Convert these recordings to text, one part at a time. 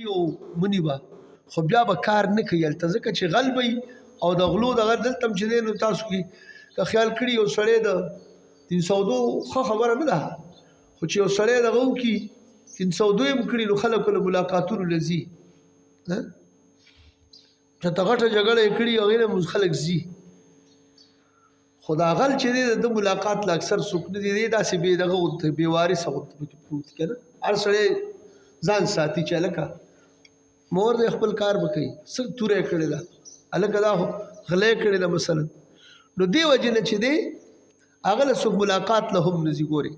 کړي او منی با خو بیا به کار نه کوي هلته ځکه چې غل به او د غلو دغه دلته هم چې دی نو تاسو کې که خیال کړي یو سړی د 302 ښه خبره نه ده خو چې یو سړی دغه وکړي 302 هم کړي نو خلکو له ملاقاتونو له ځي چېرته غټه جګړه یې کړي هغې نه خلک ځي خو دا غل چې دی د ملاقات له اکثر څوک نه دي دی داسې بې دغه غوندې بې وارثه غوندې پکې پروت که نه هر سړی ځان ساتي چې هلکه مور دی خپل کار به کوي څه توره یې کړې ده هلکه دا خو غله یې کړې ده مثلا نو دې وجې نه چې دی هغه له څوک ملاقات له هم نه ځي ګورې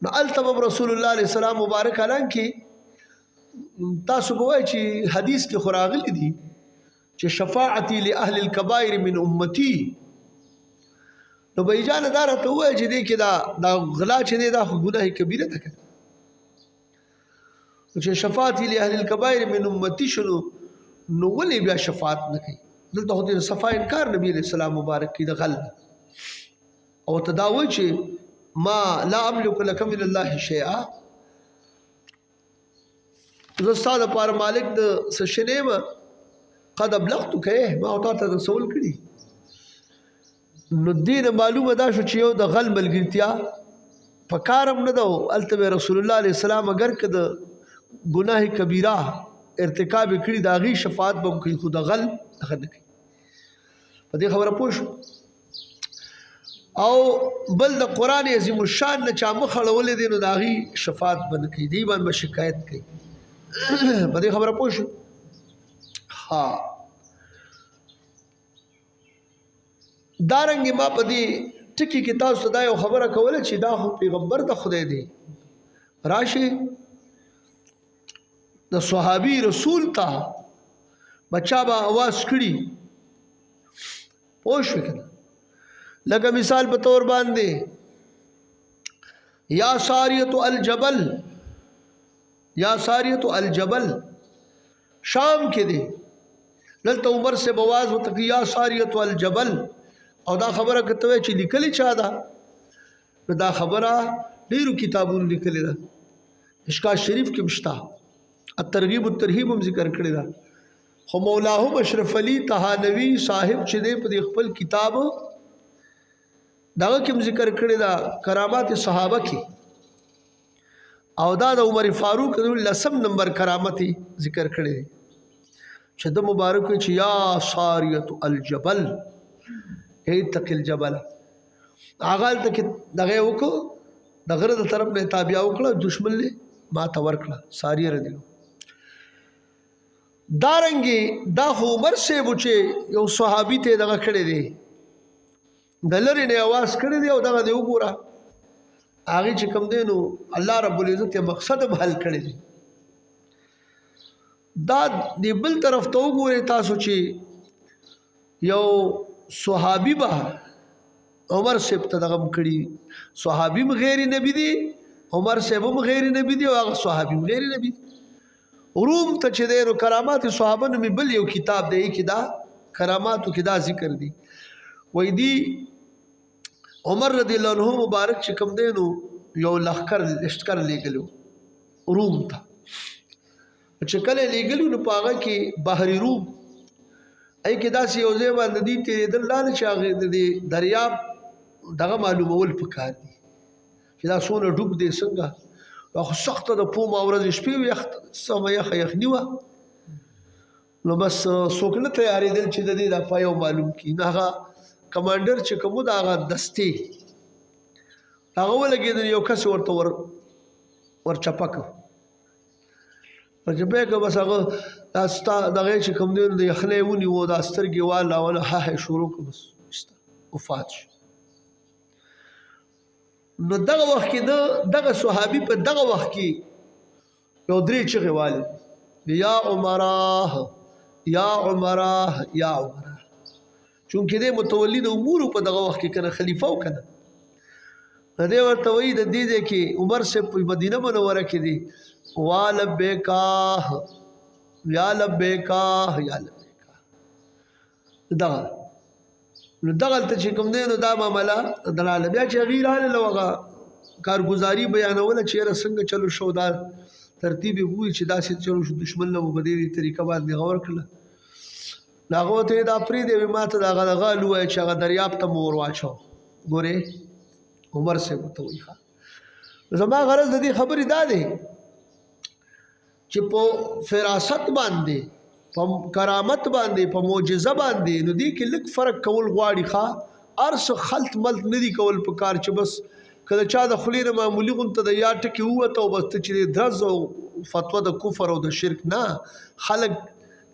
نو هلته به رسول الله علیه السلام مبارک اعلان کې تاسو به وایئ چې حدیث کې خو راغلي دي چې شفاعتي لاهل الكبائر من امتي نو به اجازه دار ته وایي چې دې کې دا غلا چې دی دا خو ګناه کبیره ده که چې شفاعتي لاهل الكبائر من امتي شنو نو ولې بیا شفاعت نه کوي دلته خو د صفا انکار نبی علیہ السلام مبارک کی د غل او تداوی چې ما لا املک لك من الله شیئا زه ستا دپاره مالک د څه شی نه یم قد ابلغتک ما او تا ته رسول کړي نو دې نه معلومه دا شو چې یو د غل ملګرتیا په کار هم نه ده هلته به رسول الله علیه السلام اگر که د ګناه کبیره ارتکاب یې کړي د هغې شفاعت به هم کوي خو د غل هغه نه کوي په دې خبره پوه شو او بل د قرآن عظیم الشان نه چا مخ اړولی دی نو د هغې شفاعت به نه کوي دی باندې به شکایت کوي په دې خبره پوه شو ها دارنګې ما په دې ټکي کې تاسو ته دا یو خبره کوله چې دا خو پیغمبر د خدای دی راشي د صحابي رسول ته بچا به آواز کړي پوه شوې که نه لکه مثال په طور باندې یا ساریت الجبل یا ساریت الجبل شام کې دی دلته عمر سے بواز وته یا ساریت الجبل او دا خبره کته چې لیکلی چا ده دا خبره ډیرو کتابونو لیکلی ده اشکا شریف کې مشتا الترغیب والترهیب هم ذکر کړی ده خو مولاهم اشرف علی طحانوی صاحب چې دی په خپل کتاب دغه کې ذکر کړی ده کرامات صحابه کې او دا د عمر فاروق لسم نمبر کرامت ذکر کړی دی چې د مبارک چې یا ساریت الجبل اتق الجبل هغه ته دغه وکړو د غره د طرف نه تابع وکړه دشمن له ما ته ورکړه ساریه ردی دارنګي دا عمر سے بچي یو صحابي ته دغه کړی دی د لری نه आवाज کړی دی او دغه دی وګوره هغه چې کوم دی نو الله رب العزت یې مقصد حل کړی دی دا دی بل طرف ته وګورئ تاسو چې یو صحابي به عمر صاحب ته دغه کړي صحابي هم غیر نبی دی عمر صاحب هم غیر نبی دی او هغه صحابي هم غیر نبی دی روم ته چې دی نو کرامات صحابه نومې بل یو کتاب دی کې دا کراماتو کې دا ذکر دی وای دی عمر رضی الله عنه مبارک چې کوم دی نو یو لښکر لېږلو روم ته چې کله لېږلو نو په هغه کې بحر روم ای کې داسې یو ځای باندې دي تېرېدل دا نه چې هغې د دریاب دغه معلومول پکار دي چې دا څونه ډوب دی څنګه خو سخته د پومه ورځې شپې وي سمه یخه یخني وه نو بس څوک نه تیارېدل چې د دې دا پایو معلوم کړي نو هغه کمانډر چې کوم د هغه دستې هغه ولګېدل یو کس ورته ورچپه کړ ورچپه کړ بس هغه دا ستا دغه چې کوم دی د یخنۍ ونیو دا سترګې والاوله ها شروع کړ بس وفات شو نو دغه وخت کې دغه صحابي په دغه وخت کې یو درې چغې والي یا عمره یا عمره یا عمره چونکې دی متولی د امورو په دغه وخت کې کنه خلیفه و کنه دی ورته وایي د دې ځای کې عمر صاحب په مدینه منوره کې دی وا لبیکا یا لبیکا یا لبیکا دغه نو دغلته چې کوم دی نو دا معامله دراله بیا چې هغې راغله نو هغه کارګزاري بیانوله چې یاره څنګه چلو شو دا ترتیب یې ووایي چې داسې چلو شو دشمن له مو په دې طریقه باندې هغه ورکړله نو هغه ورته ویې دا پرېږدی وایي ما ته د هغه غال ووایه چې هغه دریاب ته مو ور واچوه ګورې عمر صاحب ورته وایي ښه زما غرض د دې خبرې دا دی چې په فراست باندې په کرامت باندې په معجزه باندې نو دې کې لږ فرق کول غواړي ښه هر څه خلط ملط نه دي کول په کار چې بس که د چا د خولې نه معمولي غونته د یا ټکې ووته او بس ته چې درز او فتوا د کفر او د شرک نه خلک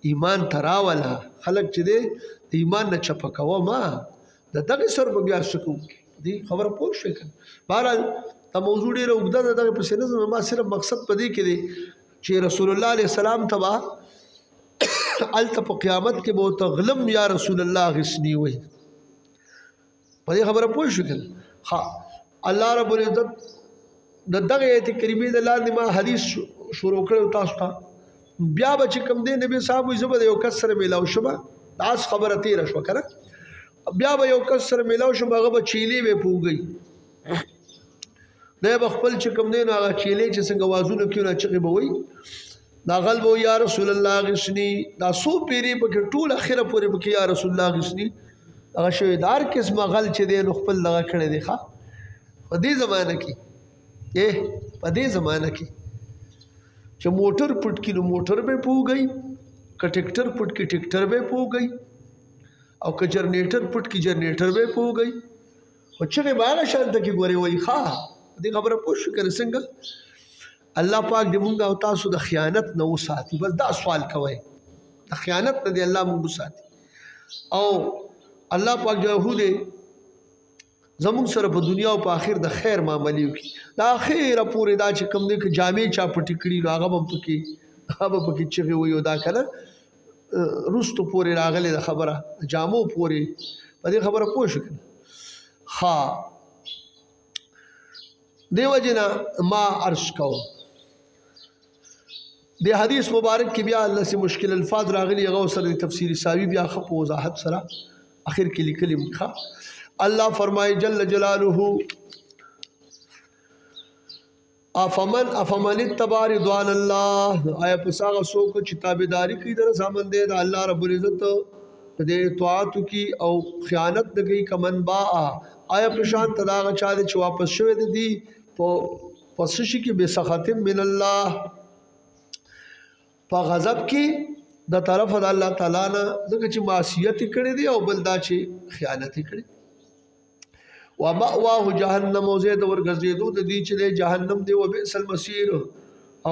ایمان ته راوله خلک چې دی د ایمان نه چپه کوه ما د دغې سر به بیا څه کوو دې خبره پوه شوې که بهرحال دا موضوع ډېره اوږده ده دغې پسې نه ځم ما صرف مقصد په دې کې دی چې رسول الله علیه السلام ته به هلته په قیامت کې به ورته غلم یا رسول الله غسني وایي په دې خبره پوه شو که ها الله رب العزت د دغه ایت کریمې د لاندې ما حدیث شروع کړی تاسو ته بیا به چې کوم دی نبی صاحب وایي زه به د یو کس سره میلاو شم داس خبره تېره شوه که نه بیا به یو کس سره میلاو شم هغه به چیلې به په وږئ دی به خپل چې کوم دی نو هغه چیلې چې څنګه وازونه کوي نو چغې به وایي دا غل به یا رسول الله غسني دا څو پیرې پکې ټول اخره پورې پکې یا رسول الله غسني هغه شوی د هر قسمه غل چې دی نو خپل دغه کړی دی ښه په دې زمانه کې په دې زمانه کې چې موټر پټ کړي نو موټر به په وږئ که ټیکټر پټ کړي ټیکټر به په وږئ او که جرنیټر پټ کړي جرنیټر به په وږئ خو چغې به هغه شانته کې ګورې وایي ښه دې خبره پوه شو که څنګه الله پاک دې مونږ او تاسو د خیانت نه وساتي بس دا سوال کوئ د خیانت نه دې الله مونږ وساتي او الله پاک جو دې زمونږ سره په دنیا او په آخر د خیر معاملې وکړي د اخره پورې دا چې کوم دی که جامې چا پټې کړي نو هغه به پکې چغې وایي او دا که نه وروستو پورې راغلې د خبره جامو پورې په دې خبره پوه شو که نه ها دې وجې نه ما عرض کوم د حدیث مبارک کې بیا الله سي مشکل الفاظ راغلي هغه سره د تفسیری ساوي بیا خپ وضاحت سره اخر کې لیکلي مخه الله فرمایي جل جلاله افمن اتبع رضوان الله آیا پساغه څوک چې تابعداري کوي در سامان دی د الله رب العزت د اطاعت کی او خیانت نه کوي کمن با آیا پرشان تداغه چا چې واپس شوی دی پس شي کې به سخط من الله په غضب کې د طرف د الله تعالی نه ځکه چې معصیت کړي دی او بل دا چې خیانت کړي و مأواه جهنم او زید ورغزیدو د دې چې جهنم دی او بئس المصير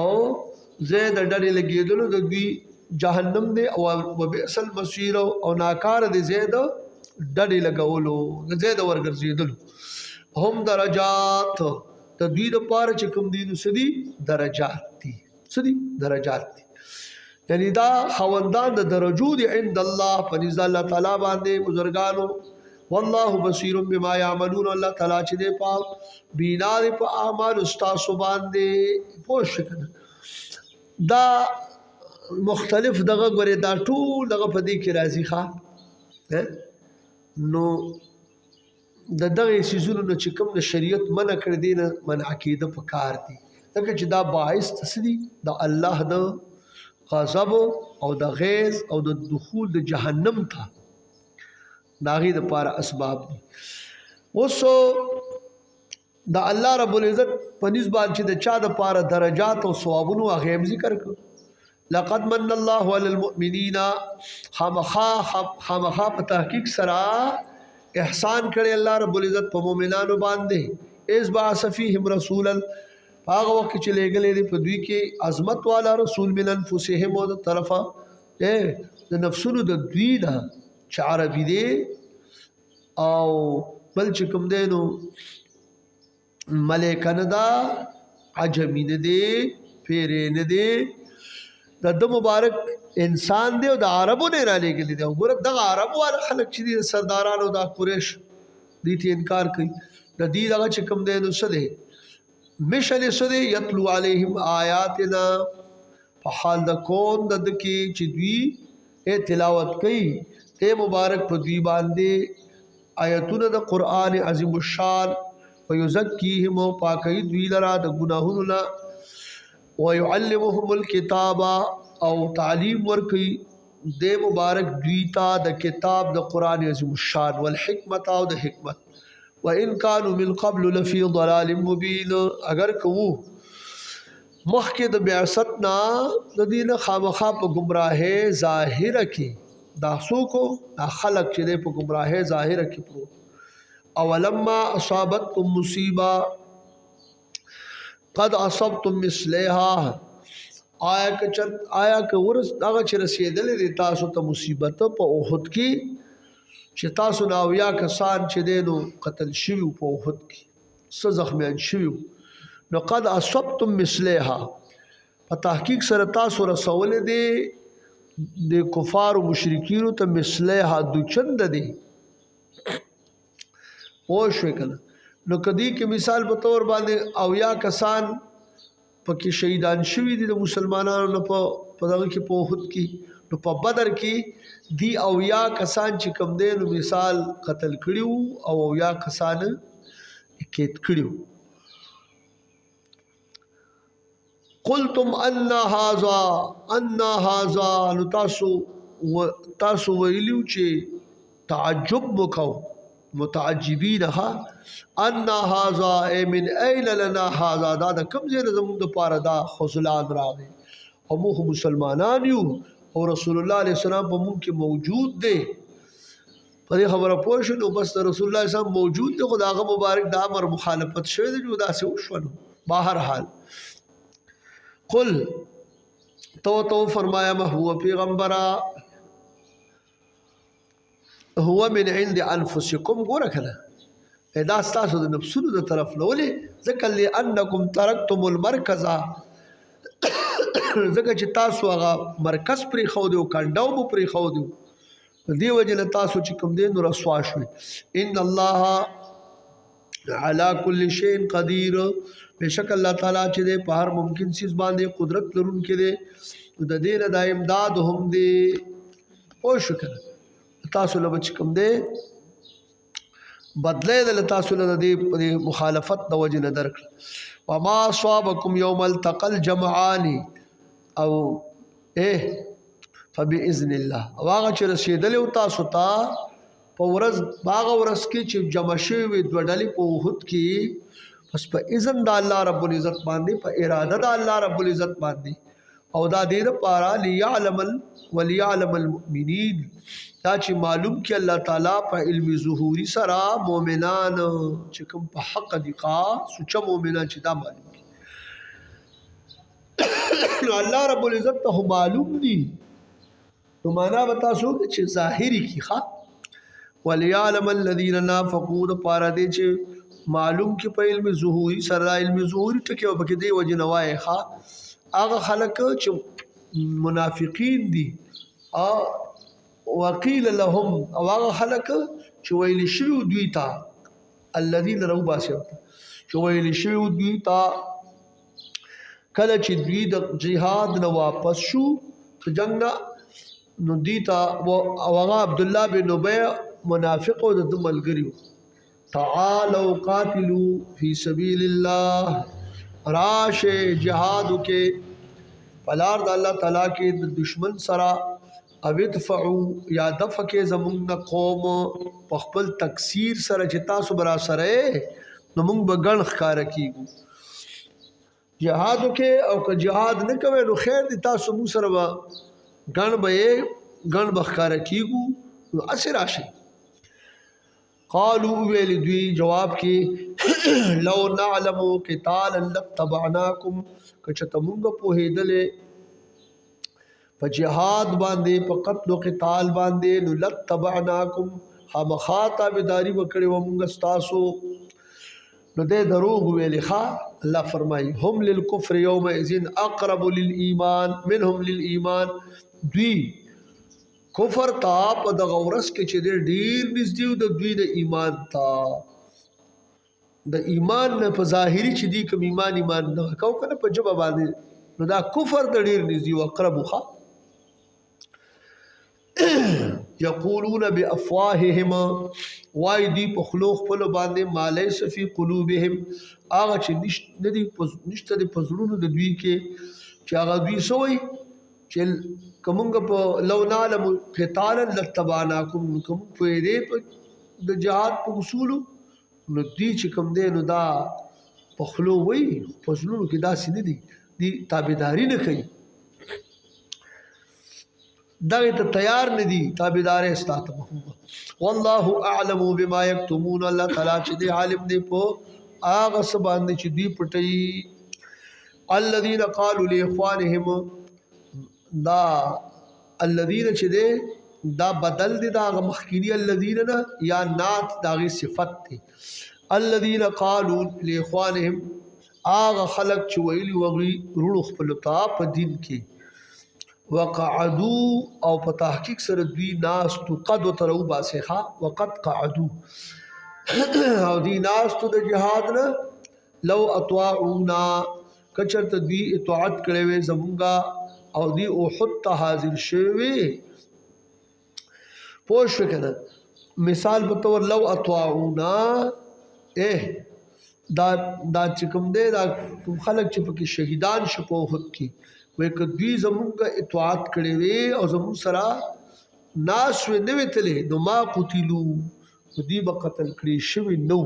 او زید ډډې لګیدلو د دې جهنم دی او بئس المصير او ناکار دی زید ډډې لګولو زید ورغزیدلو هم درجات د دوی د پاره چې کوم دي نو سدي درجات دي یعنی دا خوندان د درجو دي عند الله فنزد الله تعالی باندې بزرګانو والله بصیر بما يعملون الله تعالی چې دې پاک بینا دې په اعمال استاد باندې پوښ کنه دا مختلف دغه غره دا ټول دغه په دې کې راځي ښا نو دغه سيزونو چې کوم د شریعت منع کړ دي نه منع کېده په کار دي ځکه چې دا باعث تسدي د الله د غضب او د غیظ او د دخول د جهنم ته داغي د پاره اسباب دي وسو د الله رب العزت په نسبت چې د چا د پاره درجات او ثوابونو هغه ذکر کړ لقد من الله على المؤمنين خامخا په تحقیق سره احسان کړي الله رب العزت په مؤمنانو باندې اس باعث فيهم رسولا هغه وخت چې لګلې دي په دوی کې عظمت والا رسول من انفسهم او د طرفه د نفسونو د دوی نه چې عربي دي او بل چې کوم دی نو ملائکه نه دا عجمی نه دی پیرې نه دی د مبارک انسان دی او د عربو نه را لګلې دی وګوره دغه عربو والا خلک چې دي سردارانو د قریش دي ته انکار کوي د دې دغه چې کوم دی نو څه دی مشل سده یتلو علیہم آیاتنا په حال د کون د کی چې دوی تلاوت کوي ته مبارک په دوی باندې آیاتونه د قران عظیم الشان ويزکیهم او پاکي دوی لرا د ګناهونو نه ويعلمهم الكتاب او تعلیم ورکی دے مبارک دویتا د کتاب د قرآن عظیم الشان والحکمت او د حکمت وان كانوا من قبل لفي ضلال مبين اگر کو مخکې د بعثتنا د دین خامخا په گمراهه ظاهره کې دا سوکو دا خلق چې په گمراهه ظاهره کې پرو اولما اصابتكم مصیبه قد اصبتم مثلها آیا که ورس هغه چې رسیدلې دي تاسو ته مصیبت په احد کې چې تاسو نو یا کسان چې دینو قتل شوی په احد کې څه زخمیان شوی نو قد اصبتم مثلها په تحقیق سره تاسو رسول دي د کفار او مشرکین ته مثلها د چند دي او شو کنه نو کدی کې مثال په تور باندې او یا کسان پکې شهیدان شوی دي د مسلمانانو په دغه کې په احد کې نو په بدر کې دی او یا کسان چې کم دي نو مثال قتل کړیو او یا کسان کېد کړیو قلتم ان هذا نو تاسو ویلو چې تعجب وکاو متعجبین ها ان هذا من اين لنا هذا دا کوم ځای زموږ د پاره دا خذلان راغی او موږ مسلمانان یو او رسول الله علیه السلام په موږ کې موجود دی په دې خبره پوه شو نو بس رسول الله صاحب موجود دی خدای مبارک دا امر مخالفت شوی دی جو دا سه وشو بهر حال قل تو فرمایا ما هو پیغمبرا هو من عند انفسکم ګوره کله دا ستاسو د نفسونو د طرف نه ولې ځکه لانکم ترکتم المرکز ځکه چې تاسو هغه مرکز پرې خو دی او کنډاو مو پرې خو دی دی وجه له تاسو چې کوم دی نو رسوا شوي ان الله على كل شيء قدير بشک الله تعالی چې دی په هر ممکن چیز باندې قدرت لرونکی دی د دې نه د امداد هم دی او شکر تاسو له بچ کوم دی بدله د تاسو له دې مخالفت د وجه نه درک وما صابكم يوم التقى الجمعان او فباذن الله واغه چې رسیدل او تاسو ته په ورځ باغ ورځ کې چې جمع شوی د وډلې په وحد کې پس په اذن د الله رب العزت باندې په اراده د الله رب العزت باندې او دا دې لپاره وليعلم المؤمنين دا چې معلوم کې الله تعالی په علم ظهوري سره مؤمنان چې کوم په حق دي سوچ مؤمنان چې دا معلوم دي الله رب العزت ته معلوم دي نو معنا بتا سو چې ظاهري کی ښا وليعلم الذين نافقوا پاره دي چې معلوم کې په علم ظهوري سره علم ظهوري ټکي وبکې دی وجنوای ښا هغه خلک چې منافقین دي وقيل لهم او هغه خلک چې ویل شي دوی ته الذين روا شرط چې ویل شي دوی ته کله چې دوی د جهاد نه واپس شو جنگ نو دیتا او هغه عبد الله بن ابي منافق او د ملګریو تعالوا قاتلوا في سبيل الله راشه جهاد کې پلار د الله تعالی کې د دشمن سره او ادفعوا یا دفع کې زمونږ قوم په خپل تکثیر سره چې تاسو برا سره نو موږ به ګڼ ښکارا کیږو جهاد کې او که جهاد نه کوي نو خیر دي تاسو مو سره ګڼ بخکاره کیگو اثر آشی قالو ویل دوی جواب کی لو نعلمو قتالا لتبعناکم کچھتا منگا پوہیدلے پا جہاد باندے پا قتل و قتال باندے نو لتبعناکم خامخاتا بداری بکڑی و منگا ستاسو نو دے دروغ ویلی خواہ اللہ فرمائی هم للکفر یوم ازین اقرب للایمان منهم للایمان دوی کفر تا په دغه ورځ کې چې ډیر نږدې د دوی د ایمان تا د ایمان نه په ظاهري چې دی کوم ایمان نه کو کنه په جواب باندې نو دا کفر د ډیر نږدې او اقرب خو یقولون بافواههم وای دی په خلو خپل باندې ما لیس فی قلوبهم هغه چې نشته د پزړونو د دوی کې چې هغه دوی سوی چې کومګه په لو نعلم قتالا لتبعناکم کوم په دې د جهاد په اصول نو دی چې کوم دی نو دا په خلو وای پزړونو کې دا سینې دي دی تابعداري نه کوي دغه ته تیار نه دي تابعدار استات محبوب والله اعلم بما يكتمون الله تعالی چې دی عالم دی په هغه سبان چې دی پټي الذين قالوا لاخوانهم دا الذين چې دی دا بدل دي دا مخکینی الذين یا نات داغي صفت دي الذين قالوا لاخوانهم هغه خلق چې ویلي وغي رونو خپل په دین کې وقعدوا او په تحقیق سره دوی ناس تو قد وترو باسخه وقد قعدوا او دی ناس تو د جهاد نه لو اطاعونا کچرت دوی اطاعت کړي وي زمونږه او دی احد ته حاضر شوي پوښ وکړه مثال په تور لو اطاعونا دا چې کوم دی دا خلک چې پکې شهیدان شپو احد کې وای کدی زمونږه اطاعت کړي وي او زمون سره ناس و نه وتلې نو ما قتلوا دی به قتل کړي شوی نو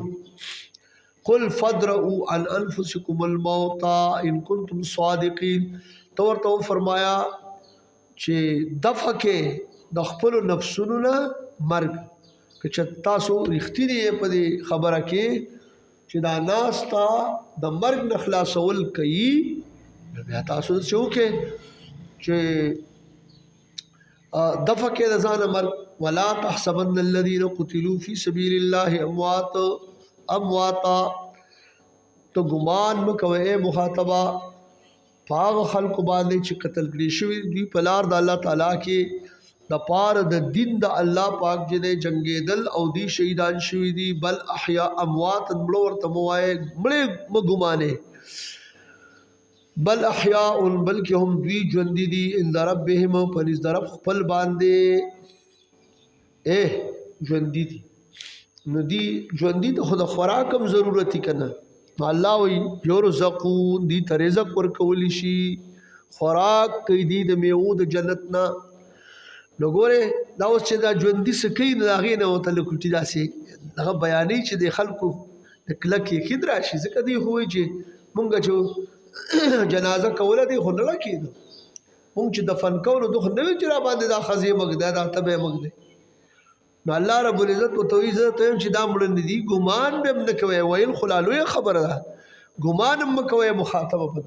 قل فدرؤوا عن انفسكم الموت ان كنتم صادقين تو ورته فرمایا چې دفع کې د خپل نفسونو نه مرګ که تاسو رښتینی په دې خبره کې چې دا ناس تا د مرګ نه خلاصول کوي بیا تاسو شو کې چې دفع کې د ځان مرګ ولا تحسبن الذين قتلوا في سبيل الله امواتا تو ګمان مکوئ مخاطبه پاغ خلق باندې چې قتل کړي شوی دوی په لار د الله تعالی کې د پار د دین د الله پاک چې جنگیدل او دی شهیدان شوی دي بل احیا اموات مړو ورته موای مړې مګمانه بل احیاء بلکې هم دوی ژوندي دي ان ربهم پنځ درب خپل باندې ژوندي دي نو دی ژوندي ته خود خوراکم ضرورتي کنه الله وی یرزقون دی ته رزق ورکول شي خوراک کوي دی د میوه د جنت نه نو ګوره دا اوس چې دا ژوندي سکی نه هغې نه ورته لکوټي داسې هغه بیانوي چې د خلکو د کلک یقین راشي ځکه دی خو وایي چې مونږ چې جنازه کوله دی خو نه کېدو مونږ چې دفن کوو نو خو نه وي چې را باندې دا ښځې مږ دی دا تبی مږ دی نو الله رب العزت ورته وایي زه ته یم چې دا مړه نه دي ګمان به هم نه کوئ ویل خو لا لویه خبره ده ګمان هم مه کوئ مخاطبه په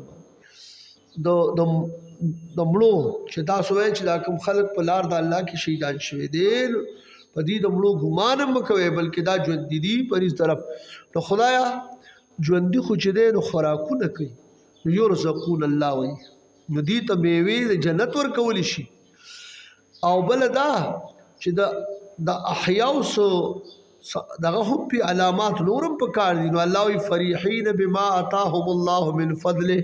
د مړو چې تاسو وایئ چې دا کوم خلک په لار د الله کې شهیدان شوي دي په دې د مړو ګمان هم مه کوئ بلکې دا ژوندي دي په هیڅ طرف نو خدایه ژوندي خو چې دی نو خوراکونه کوي نو یرزقون الله وایي نو دې ته میوې د جنت ورکولی شي او بله دا چې د احیاو دغه هم پې علامات نورم په کار دي نو الله وایي فریحین بما اتاهم الله من فضله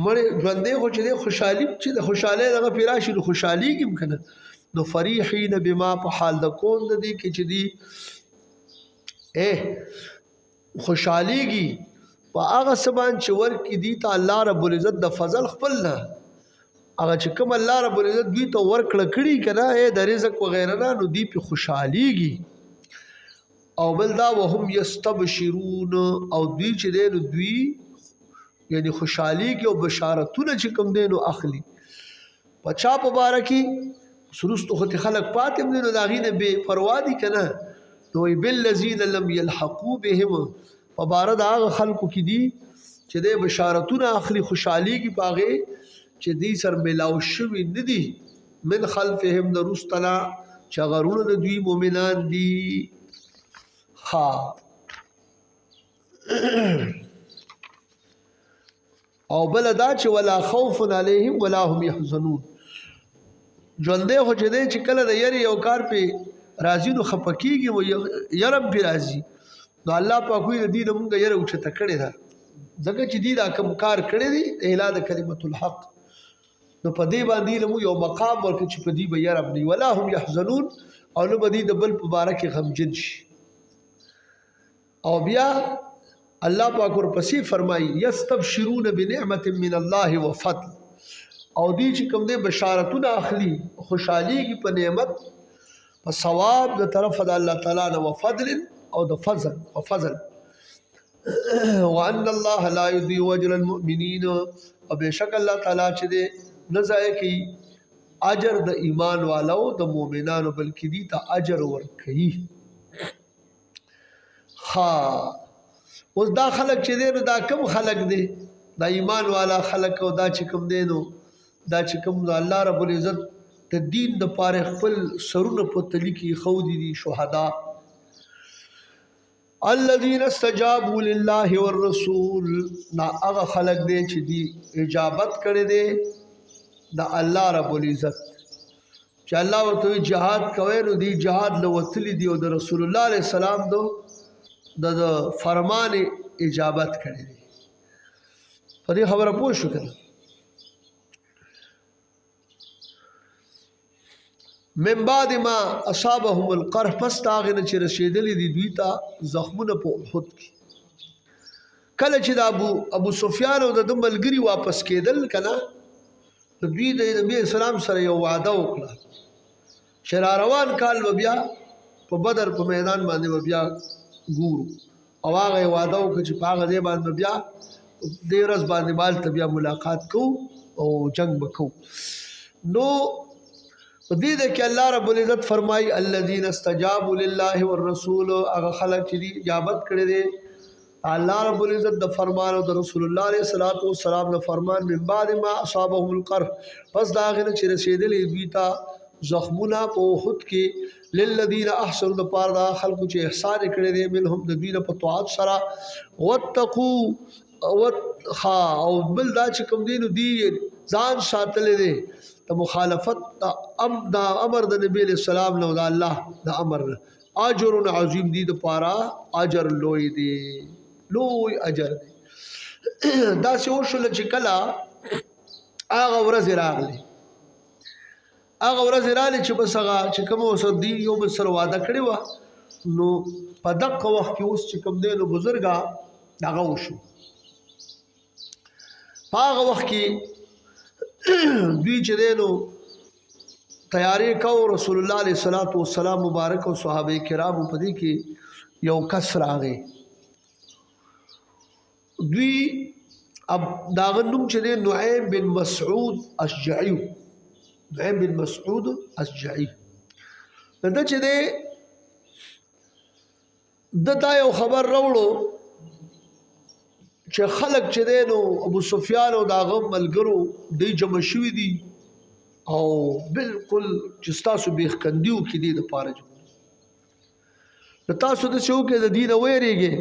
مړ ژوندی خو چې دی خوشحالي چې د خوشحالۍ دغه پې راشي نو خوشحالېږي هم که نه نو فریحین بما په حال د کون د دې کې چې دی خوشحالېږي په هغه څه باندې چې ورکړي دي ته الله رب العزت د فضل خپل نه هغه چې کوم الله رب العزت دوی ته ورکړه کړي که نه د رزق وغیره نه نو دوی پې خوشحالېږي او بل دا وهم یستبشرون او دوی چې دی نو دوی یعنی خوشحالېږي او بشارتونه چې کوم دی نو اخلي په چا په باره کې سرستو خو خلک پاتې هم دی نو د هغې نه بې پروا دي که نه نو وایي بالذین لم یلحقوا بهم په باره د هغه خلکو کې دي چې دی بشارتونه اخلي خوشحالېږي په هغې چې دی سر ملاو شوي نه دي من خلفهم د وروسته نه چې هغه وروڼه د دوی مؤمنان دي او بل دا چې ولا خوف علیهم ولا هم يحزنون ژوندی خو چې دی چې کله د یرې یو کار پې راځي نو خفه کېږي و یره پې راځي نو الله پاک وایي د دې نه مونږ یره اوچته کړې ده ځکه چې دې دا کوم کار کړی دی اعلا د کلمت الحق نو په دې باندې له یو مقام ورکړي چې په دې به یې رب نه ولا هم يحزنون او نو به دې د بل په باره کې غمجن شي. او بیا الله پاک ورپسې فرمایي یستبشرون بنعمت من الله وفضل، او دې چې کوم دې بشارتونه اخلي خوشحاليږي په نعمت په ثواب د طرف د الله تعالی نه وفضل او د فضل وفضل. وان الله لا يضيع اجر المؤمنين، او بشک الله تعالی چې دې نه ضایع کوي اجر د ایمان والو د مؤمنانو بلکې دې ته اجر ورکوي. ها اوس دا خلک چې دی نو دا کم خلک دی؟ دا ایمان والا خلک او دا چې کوم دی نو دا چې کوم الله رب العزت د دین د پاره خپل سرونه په تلی کې خودي دي شهدا. الذين استجابوا لله والرسول، نا هغه خلق دي چې دی اجابت کړي دي د الله رب العزت، چې الله ورته جهاد کوي نو دی جهاد لوتلی دی او د رسول الله عليه السلام دو د فرمان اجابت کړي دي. په دې خبره پوه شو کنه؟ من بعد ما اصابهم القرح، پس تاغنه چې رسیدلی دي دوی ته زخمونه په احد کې. کله چې د ابو سفیان او د ملګری واپس کېدل کنه، دوی د نبی اسلام سره یو وعده وکړه چې را روان کال به بیا په بدر په میدان باندې به بیا ګورو، او هغه وعده وکړه چې په هغه ځای باندې بیا دې ورځ باندې مالته بیا ملاقات کوو او جنگ به کوو. نو دې ده کې الله رب العزت فرمایي الذين استجابوا لله والرسول، هغه خلک چې دي اجابت کړي دي الله رب العزت د فرمان او د رسول الله علیه الصلاۃ والسلام د فرمان. من بعد ما اصابهم القرح، پس دا غنه چې رسیدلې دوی ته زخمونه په احد کې. للذین احسنوا، د پاره دا خلکو چې احسان کړي دي منهم د دوی په طاعت سره. واتقوا او بل دا چې کوم دین دی ځان ساتل دي د مخالفت دا امر د نبی علیہ السلام نو دا الله د امر. اجر عظیم دی د پاره اجر لوی دی، لوی اجر دی. دا څه وشول چې کله هغه ورځ راغلی، هغه ورځ راغلی چې بس هغه چې کوم وسه دی یو بل سره وعده کړی و، نو په دغه وخت کې اوس چې کوم دی نو بزرګا دغه وشو. په هغه وخت کې دوی چې دی نو تیاری کو، رسول الله علیه الصلاۃ والسلام مبارک او صحابه کرام په دې کې یو کس راغی. دوی اب داغه نوم چې دی نعیم بن مسعود اشجعی، نعیم بن مسعود اشجعی. دا چې دی دتا یو خبر راوړو چې خلق چې دی نو ابو سفیان او داغه ملګرو دی جمع شوي دي او بالکل چې تاسو بیخ کندیو کې دي د پاره تاسو د شو کې د دین وېریږي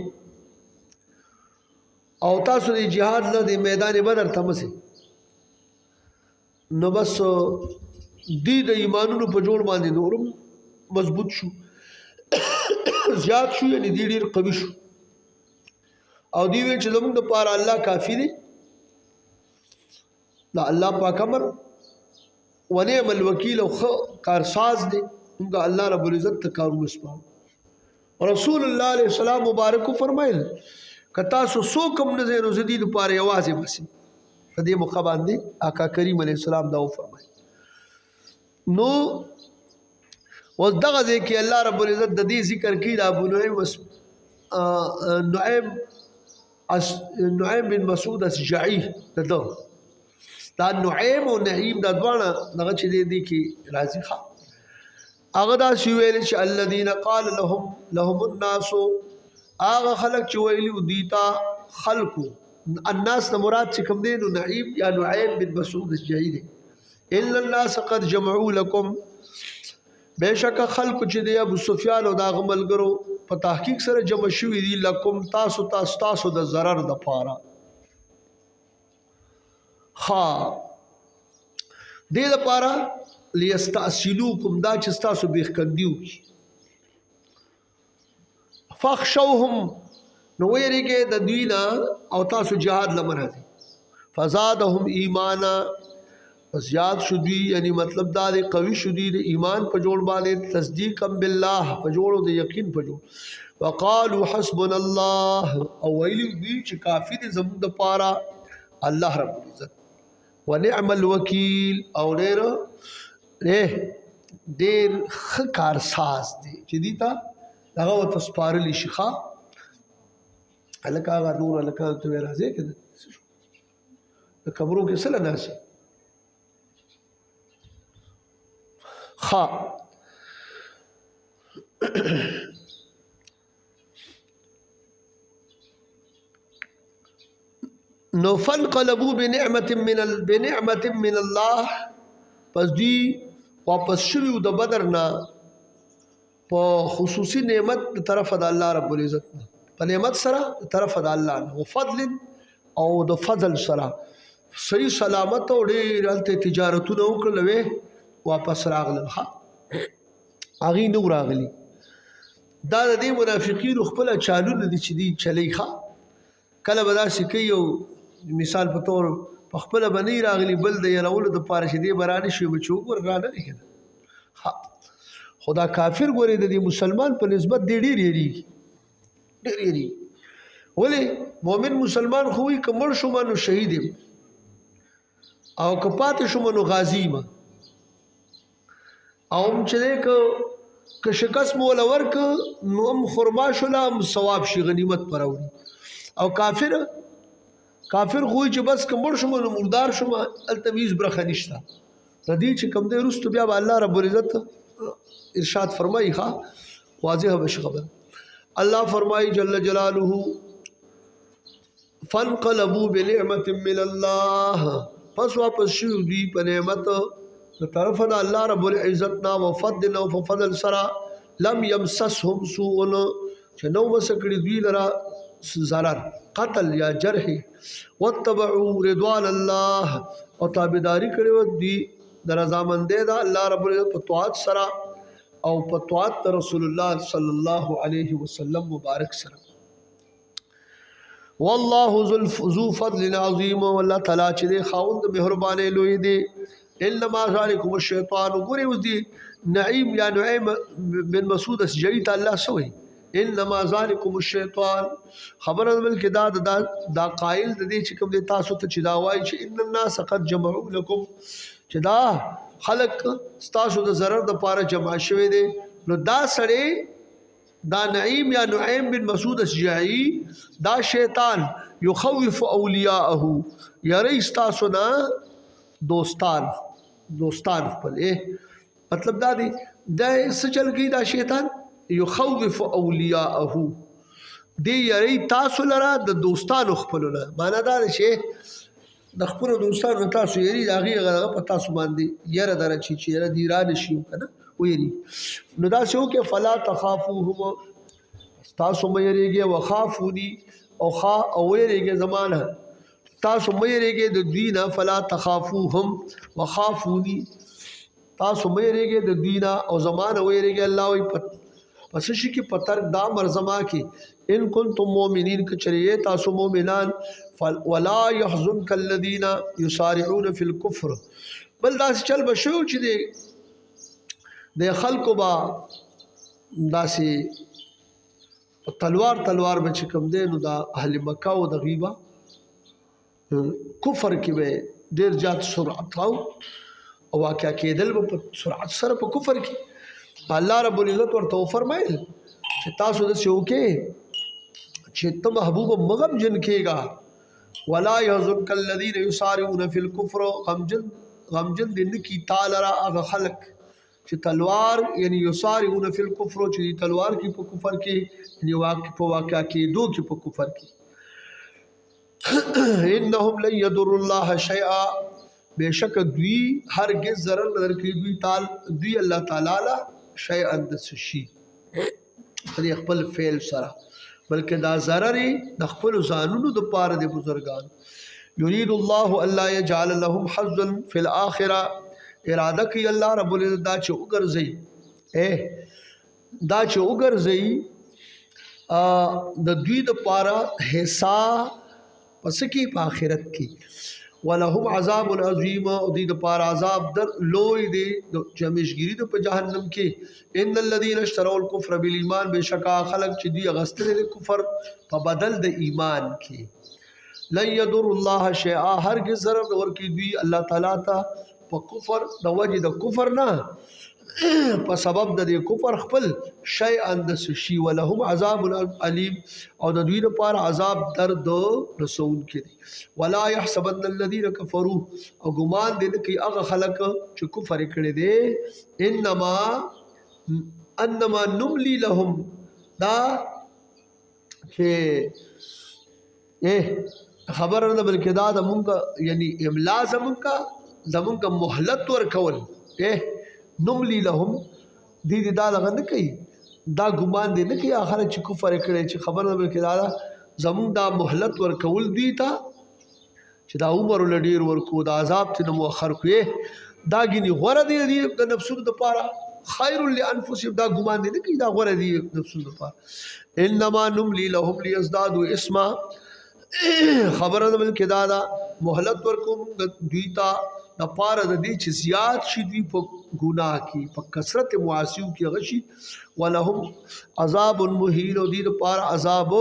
او تاسو د جهاد له د میدان بدر تمسه. نو بس دی د ایمانونو په جوړ باندې نورم مضبوط شو، زیات شو، یعنی دی ډیر قوي شو. او دی وی چې زموږ د پاره الله کافی دی، دا الله پاک امر ونعم الوکیل او کارساز دی، موږ الله رب العزت ته کارونه سپارو. رسول الله علیه السلام مبارک فرمایل کتا سو کم نه زینو زدید پاره یوازې بس په دې موقع باندې آقا کریم علیه السلام دا فرمایل. نو اوس دغه ځکه الله رب العزت د دې ذکر کړي د ابو نعیم بن مسعود اشجعی دا نعیم او نعیم دا دوانه دغه چې دی کې راځي. ښه هغه دا شی ویل چې الذين قال لهم الناس، هغه خلق چې ویلي دیتا خلقو الناس نه مراد چې کوم دی نو نعیم یا نعیم بن مسعود اشجعی دی. الا الناس قد جمعوا لكم، بشک خلق چې دی ابو سفیان او دا غملګرو په تحقیق سره جمع شوی دی لکم تاسو د ضرر د پاره. ها دې د پاره لیستأصلوکم، دا چې تاسو بیخ کندیو کی. فخشوهم، نو ویریږي د دوی نه او تاسو جهاد لمنه دي. فزادهم ایمانا، پس یاد شو دوی یعنی مطلب دا دی قوی شو دوی د ایمان په جوړ باندې تصدیقا بالله په جوړ د یقین په جوړ وقالو حسبنا الله او ویلی دوی چې کافی دی زموږ د پاره الله رب العزت ونعم الوکیل او ډیر ښه کارساز دی چې دی ته هغه ورته سپارلی شي ښه هلکه هغه نور هلکانو ته وایي راځئ که د قبرو کې څه له ناست نو فانقلبوا بنعمت من الله پس دوی واپس شوي د بدر نه په خصوصي نعمت د طرفه د الله رب العزت نه په نعمت سره د طرفه د الله نه وفضل او د فضل سره صحیح سلامت او ډېر هلته تجارتونه وکړل واپس راغلل هغې نه راغلي دا د دې منافقینو خپله چالونه دي چې دي چلی کله به داسې کوي او مثال په طور په خپله به نه راغلي بل د یرولو دپاره چې دې به رانه شي به چې وګوره رانه دی که نه خو دا کافر ګورې د دې مسلمان په نسبت دی ډېر یېرېږي ډېر یېرېږي ولې مؤمن مسلمان خو وایي که مړ شومه نو شهید یم او که پاتې شومه نو غازي یم او هم چې دی که شکست مو وله ورکه نو هم خرما شوله هم ثواب شي غنیمت په راوړي او کافر خو وایي چې بس که مړ شومه نو مردار شومه هلته هېڅ برخه نشته د دې چې کوم دی وروستو بیا به الله رب العزت ارشاد فرمایي واضحه به شي خبره الله فرمایي جل جلاله فانقلبوا بنعمت من الله پس واپس شوي دوی په نعمت د طرفه د الله رب العزت نه وفضل او په فضل سره لم يمسسهم سوء چې نو بس کړي دوی لره ضرر قتل یا جرح واتبعوا رضوان الله او تابعداري کړي دوی د رضامندۍ د الله رب العزت په طاعت سره او په طاعت د رسول الله صلی الله علیه وسلم مبارک سره والله ذو فضل عظیم والله تعالی چې خاوند مهرباني لوی دی انما ذالکم الشیطان ګورې اوس دی نعیم یا نعیم بن مسعود اسجعي ته الله سوی انما ذالکم الشیطان خبره بلکې دا قائل د دې چې کوم دی تاسو ته چې دا وایي چې ان الناس قد جمعوا لكم چې دا خلق ستاسو د ضرر د پاره جمع شوی دی نو دا سړی دا نعیم یا نعیم بن مسعود اسجعي دا شیطان یخوف اولیاءه یری ستاسو نه دوستان خپل مطلب دا دی دا څه چل کوي دا شیطان یخوف اولیاءه دی یری تاسو لره د دوستانو خپلو نه معنا دا دی چې د خپلو دوستانو تاسو یری د هغې په تاسو باندې یره دره چې یره دې را نه شي که نه ویری نو دا څه وکړه فلا تخافوهم تاسو مه یریږئ وخافوني او ویریږئ زما نه تاسو مه یریږئ د دوی نه فلا تخافوهم وخافوني تاسو مه یریږئ د دوی نه او زما نه ویریږئ الله وایي په څه شي کې په ترک دا امر زما کې ان کنتم مؤمنین که چېرې تاسو مؤمنان ولا يحزنك الذين يسارعون في الكفر بل داسې چل به شو چې د خلکو به داسې تلوار به چې کوم دی نو د اهل مکه او د غیبه کفر کې به ډېر زیات سرعت او واقع کېدل به په سرعت سره په کفر کې الله رب العزت ورته وفرمایل چې تاسو داسې وکړئ چې ته محبوبه مغم جن کېږه ولا يحزنك الذين يسارعون في الكفر غمجن دې نه کي تا لره هغه خلک چې تلوار یعنی یسارعون فی الکفر چې تلوار کې په کفر کې یعنی په واقع کېدو کې په کفر کې انهم لن يضر الله شيئا بشک دوی هرگز ضرر نه درکوي دوی الله تعالی له شیئا د شي په خپل فعل سره بلکې دا ضرر د خپل ځانونو د پاره د بزرګان یرید الله الا يجعل لهم حظا فی الاخره اراده کوي الله رب العزت دا چې وګرځي د دوی د پاره حصہ پس کې په آخرت کې ولهم عذاب عظیم او دې د پار عذاب در لوی دی د جمیشګری د په جهنم کې ان الذين اشتروا الكفر بالایمان بشکا خلق چې دی غستل د کفر په بدل د ایمان کې لن يضر الله شيئا هرگز ضرر ورکی دوی الله تعالی ته په کفر د وجه د کفر نه په سبب د کفر خپل شیئا د شی ولهم عذاب علیم او د دوی لپاره عذاب درد رسول کړي ولا يحسبن الذين كفروا او ګمان دې کې هغه خلک چې کفر کړي دي انما نملي لهم دا چې خبر نه بلکې دا د مونږ یعنی املا زمونږ مهلت ورکول نملی لهم دی دا لغه نه کوي دا ګمان دی نه کوي اخر چې کفر کړي چې خبر نه بلکې دا زمون دا مهلت ورکول دی تا چې دا عمر لډیر ورکو دا عذاب ته مؤخر کوي دا ګني غره دی د نفسونو د پاره خیر لانفسهم دا ګمان دی نه کوي دا غره دی نفسونو د پاره انما نملی لهم ليزدادوا اسما خبر نه بلکې دا مهلت ورکو دوی تا د پاره د دې چې زیات شي دوی په ګناه کې په کثرت معاصیو کې غشي ولهم عذاب مهین او دې د پاره عذاب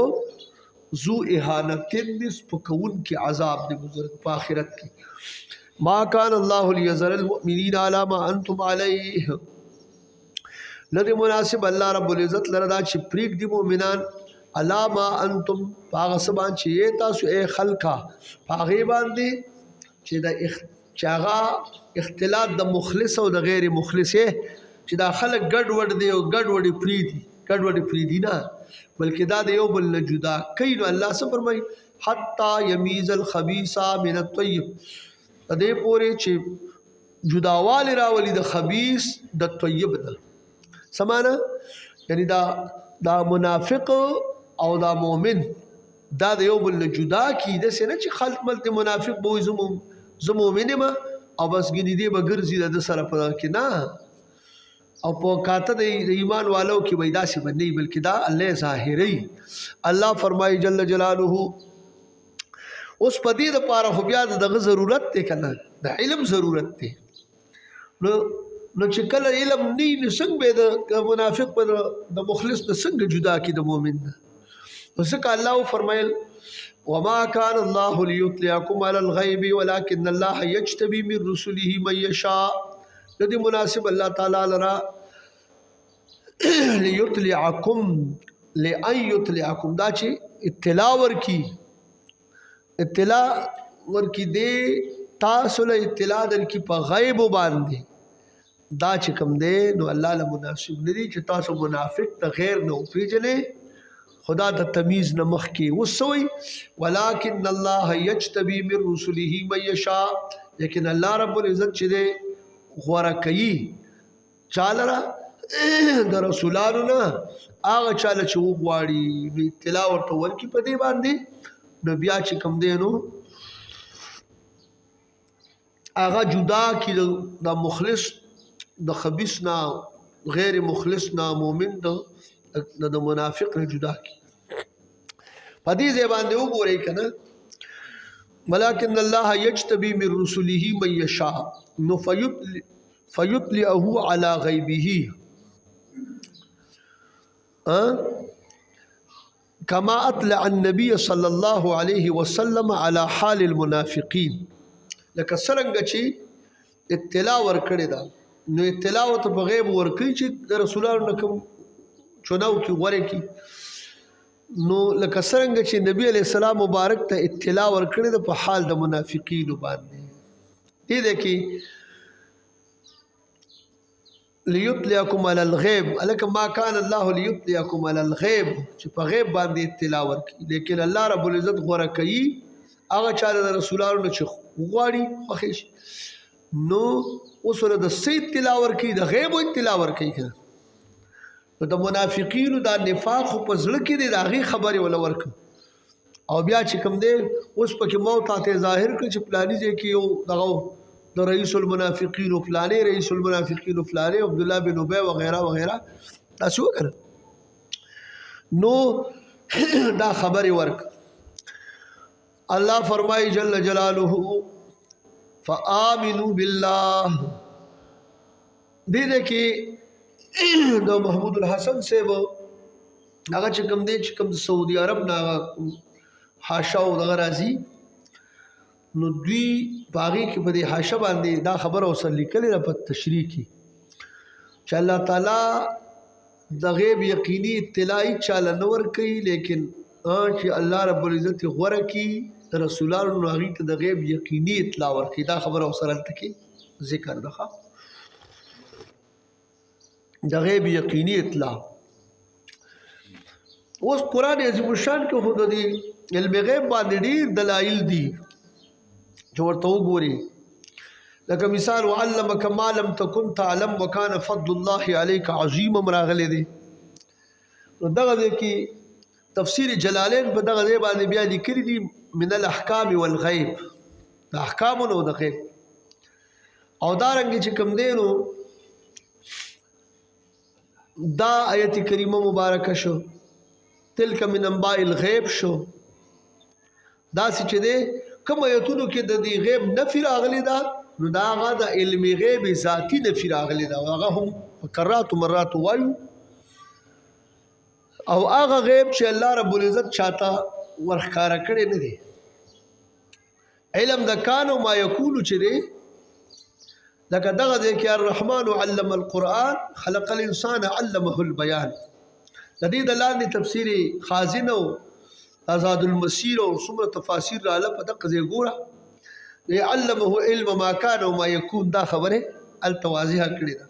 ذو اهانت نسب کون کې عذاب د بزرگ په آخرت کې ما کان الله ليذر المؤمنین علی ما انتم علیه لدی مناسب الله رب العزت لردا چې پریک دی مؤمنان علی ما انتم پاغه سبان چې تاسو اے خلقا پاغه باندې چې د چاغا اختلاط د مخلص او د غیر مخلص چې دا خلک ګډ وډ دی او ګډ وډ پریدي نه بلکې دا د یو بل نه جدا کوي نو الله څه فرمایي حتی یمیز الخبیث من الطیب دې پورې چې جداواله راولي د خبیث د طیب نه سمانه یعنی دا منافق او دا مؤمن دا د یو بل نه جدا کی د سینه چې خلق ملت منافق بوې زمومنه ما او بس ګنې دې به ګرځي د سره په کې نه او په کاته د ایمان والو کې وېدا سي باندې بلکې دا الله ظاهري الله فرمایي جل جلاله اوس پدې د پاره خو بیا دغه ضرورت ته کنه د علم ضرورت ته نو چې کله علم نه څنګه به د منافق په د مخلص د څنګه جدا کی د مؤمن وسکه الله فرمایل وما كان الله ليطلعكم على الغيب ولكن الله يجتبي من رسله من يشاء لدي مناسب الله تعالى لرا ليطلعكم لأن يطلعكم دا چې اطلاع ورکی دے تاسو له اطلاع در کی په غیب باندې دا چې کوم دی نو الله له مناسب ندي چې تاسو منافق ته غیر نو پیژنې خدا د تمیز نه مخ کې وسوي ولکن الله یجتبی من رسله من یشاء لیکن الله رب العزت چې دی غوړه کوي چالره د رسولانو نه هغه چاله چې وغواړي اطلاع ورته ورکي په دې باندې نو بیا چې کوم دی نو هغه جدا کی د مخلص د خبيث نه غیر مخلص نه مؤمن د منافق نه جدا کی پدې زبان دی وګورئ کنه ولکن الله یجتبی من رسله من یشاء نو فیطلعه علی غیبه كما اطلع النبي صلى الله عليه وسلم على حال المنافقين لکه څنګه چې اطلاع ورکړی دا نو اطلاع ته په غیب ورکړي چې د رسولانو کوم چوناو کی غوړې کی نو لکه څنګه چې نبی علیہ السلام مبارک ته اطلاع ورکړي د په حال د منافقین باندې دې کې ليطلعكم على الغيب لکه ما كان الله ليطلعكم على الغيب چې په غیب باندې اطلاع ورکړي لیکن الله رب العزت غوړه کوي هغه چاله د رسولانو چې غواړي خوښ نو اوسره د سید اطلاع ورکړي د غیب اطلاع ورکړي نو د منافقینو دا نفاق په زړه کې دی داغي خبره ولا ورک او بیا چې کوم دی اوس پکې موت ته ظاهر کړ چې پلاني ځای کې یو دغه د رئیس المنافقین او فلانه رئیس المنافقین او فلانه عبد الله بن ابي وغيرها وغيرها تاسو وکړه نو دا خبره ورک الله فرمای جل جلاله فآمنوا بالله. دې کې د محمود الحسن صاحب هغه چې کوم دی چې کوم د سعودي عرب نه حاشا او دغه راځي نو دوی باغی کې په دې حاشا باندې دا خبره اوسه لیکلې ده په تشریح کې چې الله تعالی د غیب یقیني اطلاعي چاله نه ورکوي لیکن چې الله رب العزت غوره کړي رسولانو نو هغوی ته د غیب یقیني اطلاع ورکوي. دا خبره اوسه هلته کې ذکر ده د غیب یقیني اطلاع. اوس قرآن عظیم الشان کې خو د دې علم غیب باندې ډېر دلایل دي چې ورته وګوري لکه مثال وعلمک ما لم تکن تعلم وکان فضل الله علیک عظیما راغلی دی. نو دغه ځای کې تفسیر جلالین په دغه ځای باندې بیا لیکلي دي من الاحکام والغیب د احکامو نو د غیب او دارنګې چې کوم دی نو دا آیت کریمه مبارکه شو تلک من انباء الغیب شو. داسې چې دی کوم آیتونو کې د دې غیب نفي راغلی ده نو دا هغه د علم غیب ذاتي نفي راغلی ده او هغه هم کرات و مرات وایو او هغه غیب چې الله رب العزت چاته ورښکاره کړی نه دی. علم د کان او ما یکون چې دی لکه دغه دی کې الرحمن علم القرآن خلق الانسان علمه البیان. د دې د لاندې تفسیر خازن او آزاد المسیر او څومره تفاسیر رااله په دغه ځای ګوره علمه علم ما کان او ما یکون دا خبره التواضیح کړی ده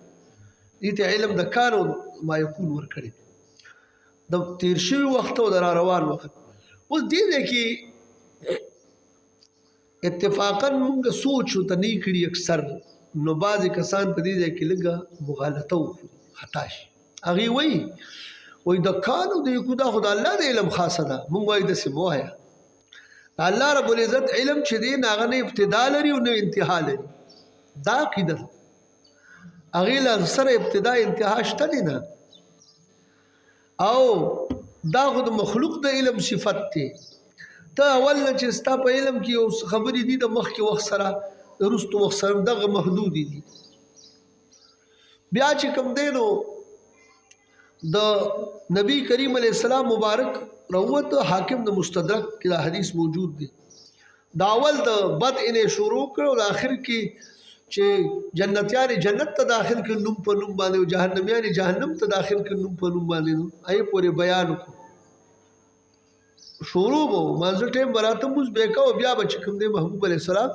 دې ته علم د کان او ما یکون ور کړی د تیر شوی وخت او د را روان وخت. اوس دې کې اتفاقا موږ سوچ ته نه کړی اکثر نو بعضې کسان په دې ځای کې لږه مغالطه وکړي خطا شي. هغې وایي د کانو د یکو دا خو د الله د علم خاصه ده موږ وایو داسې مه وایه الله رب العزت علم چې دی نه هغه نه ابتدا لري او نه انتها لري. دا عقیده ده هغې له سره ابتدا انتها شته دی نه او دا خو د مخلوق د علم صفت دی. ته اول نه چې ستا په علم کې یو خبرې دي د مخکې وخت سره د وروستو وخت سره دغه محدودې دي. بیا چې کوم دی نو د نبی کریم علیه السلام مبارک روت حاکم د مستدرک کې دا حدیث موجود دی. دا اول د بدء نه شروع کړو د آخر کې چې جنتیان جنت ته داخل کې نوم په نوم باندې او جهنميان جهنم ته داخل کې نوم په نوم باندې نو آی پورې بیان وکړو شروع وو مانځ ټیم براته موږ بیکاو بیا بچ کوم دی محبوب علیه السلام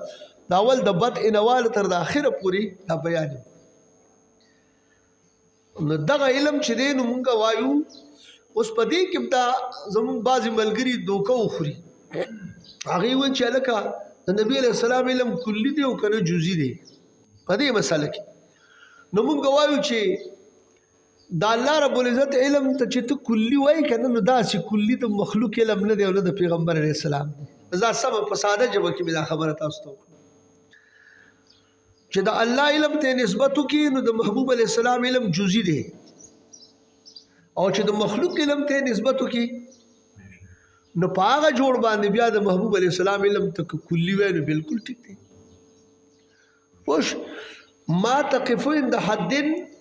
دا اول د بدء نوال تر د اخره پوری دا بیان. نو دغه علم چې دی نو مونږ وایو اوس په دې کې دا زموږ بعضې ملګري دوکه وخوري هغې وایي چې هلکه د نبي علیه السلام علم کلي دی او که نه جزي دی په دې مسله کې. نو مونږ وایو چې د الله رب العزت علم ته چې ته کلي وایي که نه نو داسې کلي د مخلوق علم نه دی او نه د پیغمبر علیه السلام دی. دا سمه په ساده ژبه کې مې دا خبره تاسو ته وکړه چې د الله علم ته نسبت وکړي نو د محبوب علیه السلام علم جزي دی او چې د مخلوق علم ته نسبت وکړي نو په هغه جوړ باندې بیا د محبوب علیه السلام علم ته کلي وای نو بالکل ټیک دی. پوش ما تقفو عند حد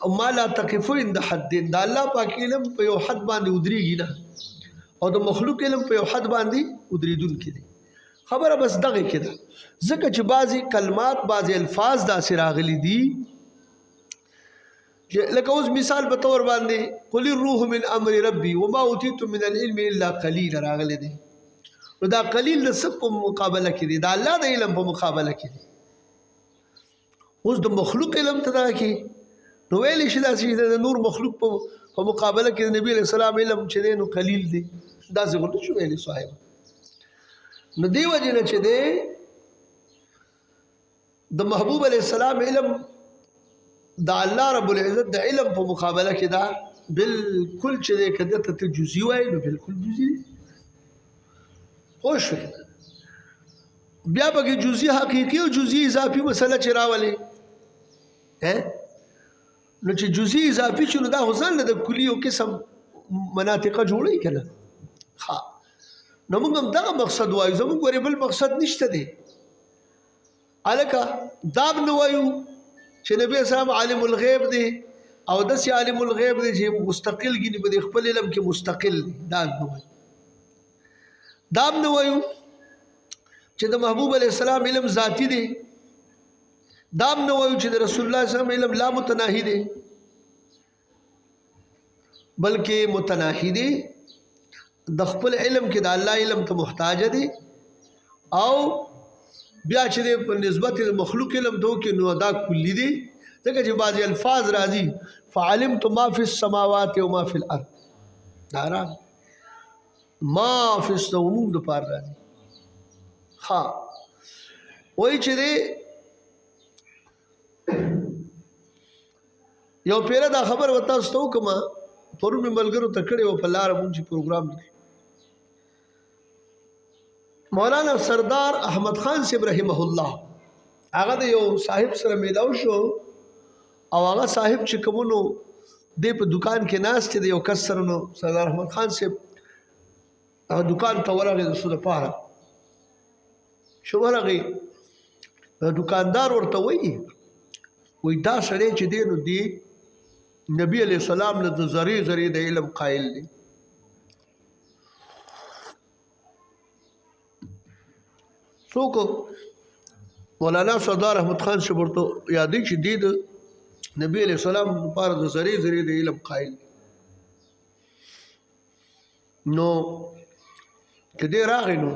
او ما لا تقفو عند حد د الله پاک علم په یو حد باندې ودرېږي نه او د مخلوق علم په یو حد باندې ودرېدونکی دی. خبره بس دغه کې ده ځکه چې بعضې کلمات بعضې الفاظ داسې راغلي دي لکه اوس مثال په طور باندې قل الروح من امر ربي وما اوتیتم من العلم الا قلیل راغلی دی. نو دا قلیل د څه په مقابله کې دی د الله د علم په مقابله کې دی. اوس د مخلوق علم ته دا کې نو ویلی شي داسې د نور مخلوق په مقابله کې د نبي علیه السلام علم چې دی نو قلیل دی داسې خو نه شو ویلی صاحب. نو دی وجه نه چې دی د محبوب علیه السلام علم د الله رب العزت د علم په مقابله کې دا بالکل چې دی که دته ته جزي وایي نو بالکل جزي دی. پوه شوې بیا پکې جزي حقیقي او جزي اضافي مسله چې راولې نو چې جزي اضافي شي نو دا خو ځان له د کلي یو قسم مناطقه جوړوي که نه ښه نو موږ هم دغه مقصد وایو زموږ ورې بل مقصد نشته دی الکه داب نه وایو چې نبی اسلام عالم الغیب دی او داسې عالم الغیب دی چې مستقل ګینه په خپل علم کې مستقل دی داب نه وایو چې د محبوب علی السلام علم ذاتی دی داب نه وایو چې د رسول الله صلی الله علیه وسلم علم لا متناهی دی بلکې متناهی دی د خپل علم کې د الله علم ته محتاج دی او بیا چې په نسبت مخلوق علم دو کې نو دا کلی دی ځکه چې بعضی الفاظ راځي فعلمت ما فی السماوات و ما فی الارض دا راځي ما فی السموم د پار راځي ها وای چې دی یو پیره دا خبر وتا ستو کما پرون ملګرو تکړه و په لار مونږ پروګرام دی مولانا سردار احمد خان صاحب رحمه الله هغه د یو صاحب سره میلاو شو او هغه صاحب چې کومونو د په دکان کې ناس چې یو کس سره نو سردار احمد خان صاحب هغه دکان ته ورغی د سود پاره شو ورغی دکاندار ورته وایي دا سړی چې دی نو دی نبی علیہ السلام نه د ذری د علم قائل دی څوک مولانا سردار احمد خان صاحب ورته یادې چې دی د نبی علیہ السلام لپاره د ذری د علم قائل دی نو کدی راغی نو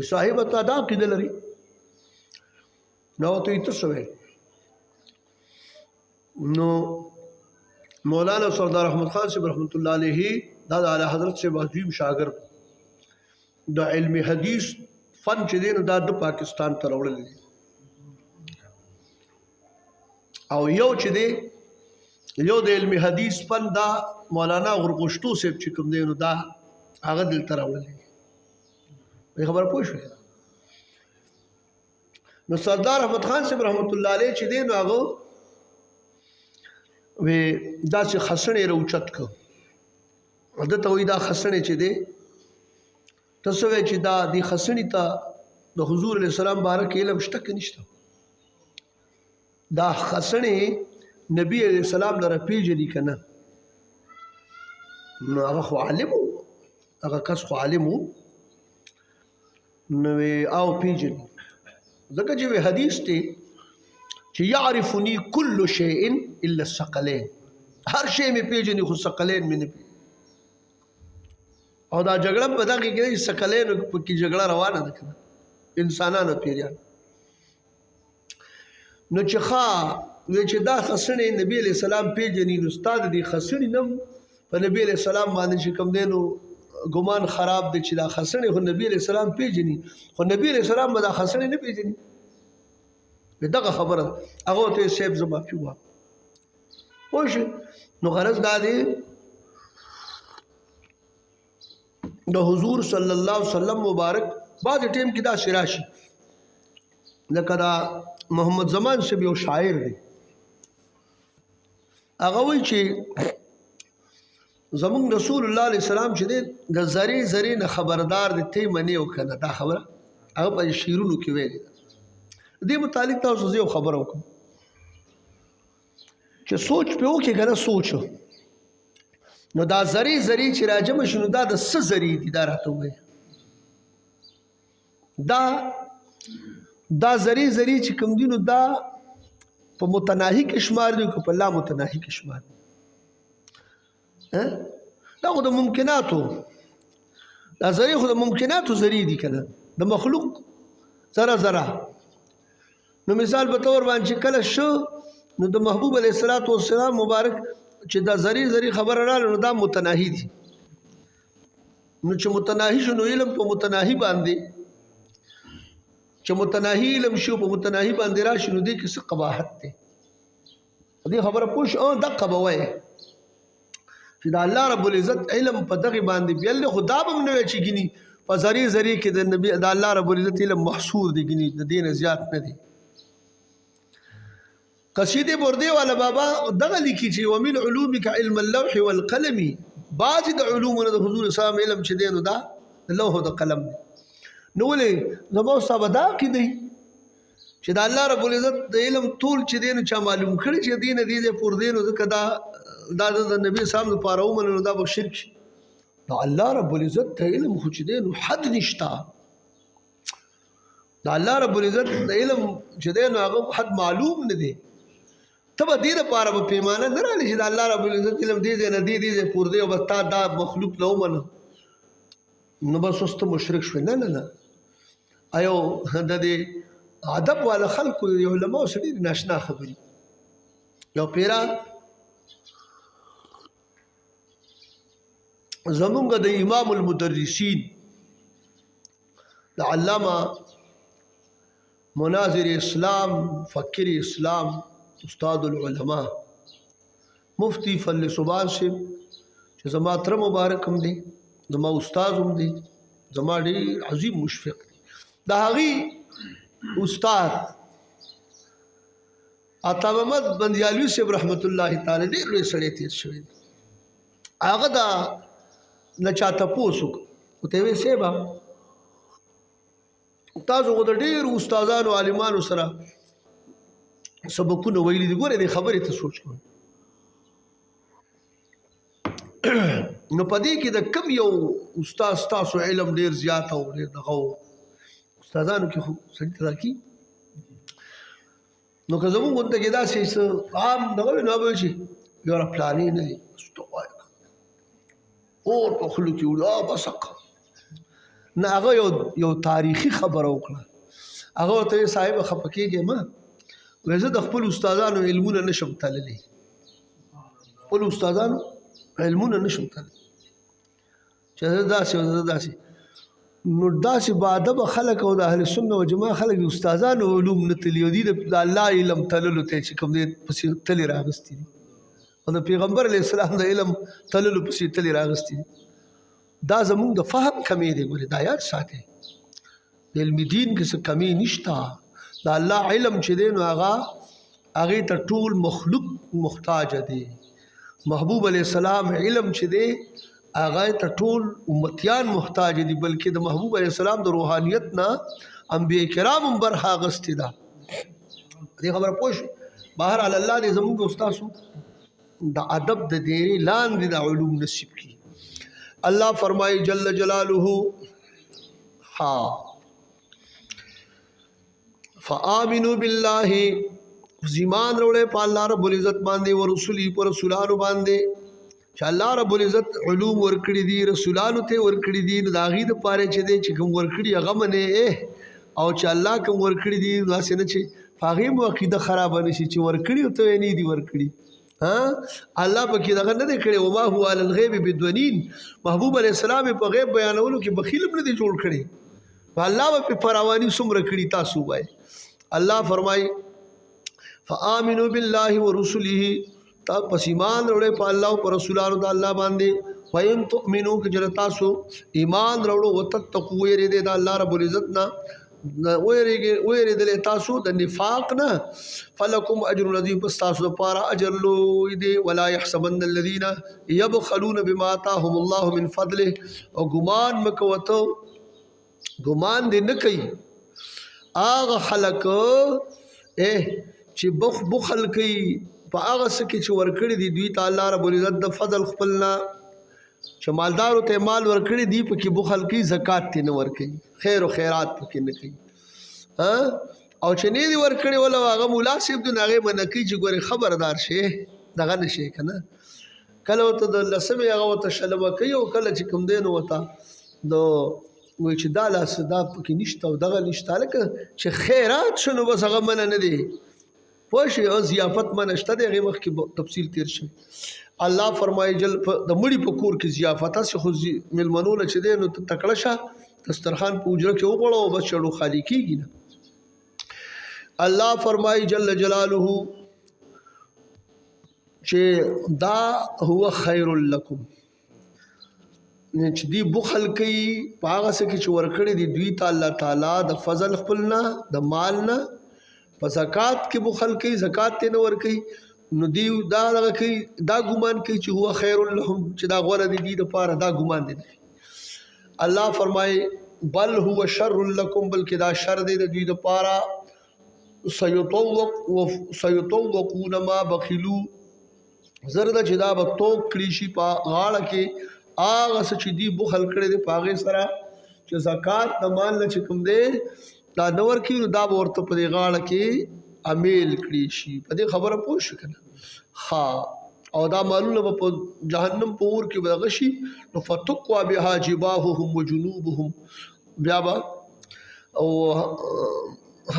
صاحب ته دا کېدل لري نو ته یې څه وایي نو مولانا سردار احمد خان صاحب رحمت الله علیه دا اعلی حضرت سے عظیم شاگرد د علم حدیث فن چې دی نو دا د پاکستان ته راوړل دي او یو چې دی یو د علم حدیث فن دا مولانا غرغشتو صاحب چې کوم دی نو دا هغه دلته راوړل دي خبر پوه شو نو سردار احمد خان صاحب رحمت الله علیه چې دی نو هغه وی دا چې خسنې روچت کو عادت وي دا خسنې چې دی تاسو وی چې دا دی خسنې ته د حضور علیه السلام بارک علم شته کې نشته دا خسنې نبی علیه السلام لره پیژني کنه نو هغه خو عالم هغه کس خو عالم نو او پیژني ځکه چې حدیث ته چې یعرفنی کل شیء الا الثقلین هر شی می پیژني خو ثقلین می نه او دا جګړه په دغه کې ثقلین کې جګړه روانه ده کنه انسانانو پیریان نو چې ښا وی چې دا خسنې نبی علیہ السلام پیژني نو استاد دی خسنې نم په نبی علیہ السلام باندې چې کوم دینو ګمان خراب دی چې دا خسنې خو نبی علیہ السلام پیژني خو نبی علیہ السلام به دا خسنې نه پیژني دغه خبره هغه ته سیب زما پیوا وښ نو غرض دا دی د حضور صلی الله علیه وسلم مبارک بعد ټیم کې دا شراشي لکه دا محمد زمان سے یو شاعر دی هغه وی چې زمون رسول الله علیه السلام چې د زری نه خبردار دی ته منی او کنه دا خبره هغه په شیرونو کې ویل دې متعلق تاسو زه خبر وکم چې سوچ په وکي کنه سوچ نو دا زری چې راجم شنو دا د س زری دي دا راته وي دا زری چې کوم دینو دا په متناهی کې شمار دی کو په لا متناهی کې شمار دا خو د ممکناتو دا زری خو د ممکناتو زری دي کنه د مخلوق ذره نو مثال په تور باندې کله شو نو د محبوب علیه السلام مبارک چې دا زری خبر رااله نو دا متناهی دي نو چې متناهی شنو علم په متناهی باندې چې متناهی علم شو په متناهی باندې راشي نو دې کې څه قباحت ده دې خبره پوښ او دقه بوي چې دا الله رب العزت علم په دغه باندې بیل خدا به نه وچی ګني په زری کې د نبی د الله رب العزت علم محصور دي ګني د دین زیات نه دي قصیده بردی والا بابا دغه لیکي چې ومن علومک علم اللوح والقلم بعض د علومونو د حضور صلی الله علم چې دینو دا لوح او قلم نو ولې زمو صاحب دا کې دی چې د الله رب العزت د علم ټول چې دی نو چا معلوم کړي چې دین دې پور دی نو ځکه دا د نبی صاحب لپاره ومنه نو دا به شرک شي. نو الله رب العزت ته علم خو چې دی نو حد نشته. د الله رب العزت د علم چې دی نو هغه حد معلوم نه دی. ته به دې دپاره به پیمانه نه رالې چې د الله رب العزت علم دې ځای نه دې ځای پور دی او بس تا دا مخلوق نه ومنه نو بس اوس ته مشرک شوې. نه نه نه، ایو د دې ادب والا خلکو د علماو سره ډېرې ناشنا خبرې. یو پیرا زمونږ د امام المدرسین د علامه مناظر اسلام فکر اسلام استاد العلماء مفتی فل صبان صاحب چې زما تر مبارک هم دی، زما استاد هم دی، زما ډېر عظیم مشفق دی. د هغې استاد عطا محمد بندیالوي صاحب رحمت الله تعالی ډېر لوی سړی تېر شوی دی. هغه دا نه چا تپوس وکړ ورته ویې صاحبه تاسو خو د ډېرو استادانو عالمانو سره سبقونه ویلي دي، ګورې دې خبرې ته سوچ کوئ نو په دې کې د کم یو استاد ستاسو علم ډېر زیات او ډېر دغه استادانو کې خو سړي ته راکي نو که زمونږ غونته کې داسې څه عام دغه وي نو به وایي چې یاره پلانې نه دي اور په خولو کې وړي بس نه. هغه یو تاریخي خبره وکړه. هغه ورته ویې صاحب خفه کېږې مه، وایي زه د خپلو استادانو علمونه نشم تللی، خپلو استادانو علمونه نشم تللی چې زه داسې او زه داسې. نو داسې باادبه خلک او د اهل سنت و جماعت خلک د استادانو علوم نه تلي او دي د الله علم تللو ته چې کوم دی پسې تلې راغستي دي او د پیغمبر علیه السلام د علم تللو پسې تلې راغستي دي. دا زمونږ د فهم کمی دی. ګورې دا یاد ساتئ د علم دین کې څه کمی نشته. د الله علم چې دی نو هغې ته ټول مخلوق محتاج دی. محبوب علیه السلام علم چې دی هغه ته ټول امتیان محتاج دي، بلکې د محبوب علیه السلام د روحانیت نه انبیاء کرام هم برخه اخیستې ده. دې خبره پوه شو. بهرحال الله دې زموږ استاسو د ادب د دیرې لاندې د علوم نصیب کړي. الله فرمایي جل جلاله ها فآمنوا بالله ایمان وروړئ په الله رب العزت باندې او رسوله په رسولانو باندې چې الله رب العزت علوم ورکړي دي رسولانو ته ورکړي دي. نو د هغې دپاره چې دی چې کوم ورکړي هغه منې او چې الله کوم ورکړي دي داسې نه چې په هغې مو عقیده خرابه نه شي چې ورکړي ورته یې نه دي ورکړي. الله پکې دغه نه دی کړی وما هو علی الغیب بدونین. محبوب علیه السلام په غیب بیانولو کې بخیل هم نه دی جوړ کړی. الله به په فراواني څومره کړي تاسو وایي. الله فرمایي فآمنوا بالله ورسله تا پس ایمان وروړئ په الله او په رسولانو د الله باندې. وَإِن تُؤْمِنُوا که چېرې تاسو ایمان راوړو وتتقوا ویرېدئ د الله رب العزت نه ویرېدلې تاسو د نفاق نه فلکم اجر عظیم پس تاسو دپاره اجر لوی دی. ولا يحسبن الذين يبخلون بما آتاهم الله من فضله او ګمان مه کوه ته ګمان دې نه کوي هغه خلک چې بخل کوي په هغه څه کې چې ورکړي دي دوی ته الله رب العزت د فضل خپل نه چې مالدارو ته مال ورکړي دي پکې بخل کوي زکات ته نه ورکوي خیر و خیرات پکې نه کوي او چې نه دي ورکړي ولا هغه مولا صاحب د هغې منع کوي چې ګورې خبردار شي دغه نه شي که نه کله ورته د لسمې هغه ورته شلمه کوي او کله چې کوم دی نو ورته د وایي چې دا لاس دا پکې نشته او دغه نشته هلکه چې خیرات شو نو بس هغه منع نه دی پوه شئ او ضیافت منع شته دی هغې مخکې تفصیل تیر شوی. الله فرمایي جل د مړي په کور کې ضیافت هسې خو مېلمنو له چې دی نو ته تکړه شه دسترخوان په حجره کې وغوړه او بس چړو خالي کېږي نه. الله فرمایي جل جلاله چې دا هو خیر لکم چې دی بخل کوي په هغه څه کې چې ورکړي دي دوی ته الله تعالی د فضل خپل نه د مال نه په زکات کې بخل کوي زکات ته نه ورکوي نو دی دا دغه کوي دا ګمان کوي چې هو خیر لهم چې دا غوره دي دوی دپاره دا ګمان دی. الله فرمایي بل هو شر لکم بلکې دا شر دی د دوی دپاره سیطوقون ما بخلو زرد چې دا به توق کړي شي په غاړه کې هغه څه چې دی بخل کړی دی په هغې سره چې زکات د مال نه چې کوم دی دا نه ورکوي نو دا به ورته په دې غاړه کې امیل کړي شي په دې خبره پوه شو که نه ها او دا مالونه به په جهنم په اور کې به دغه شي نو فتقوا بها جباههم وجنوبهم بیا به او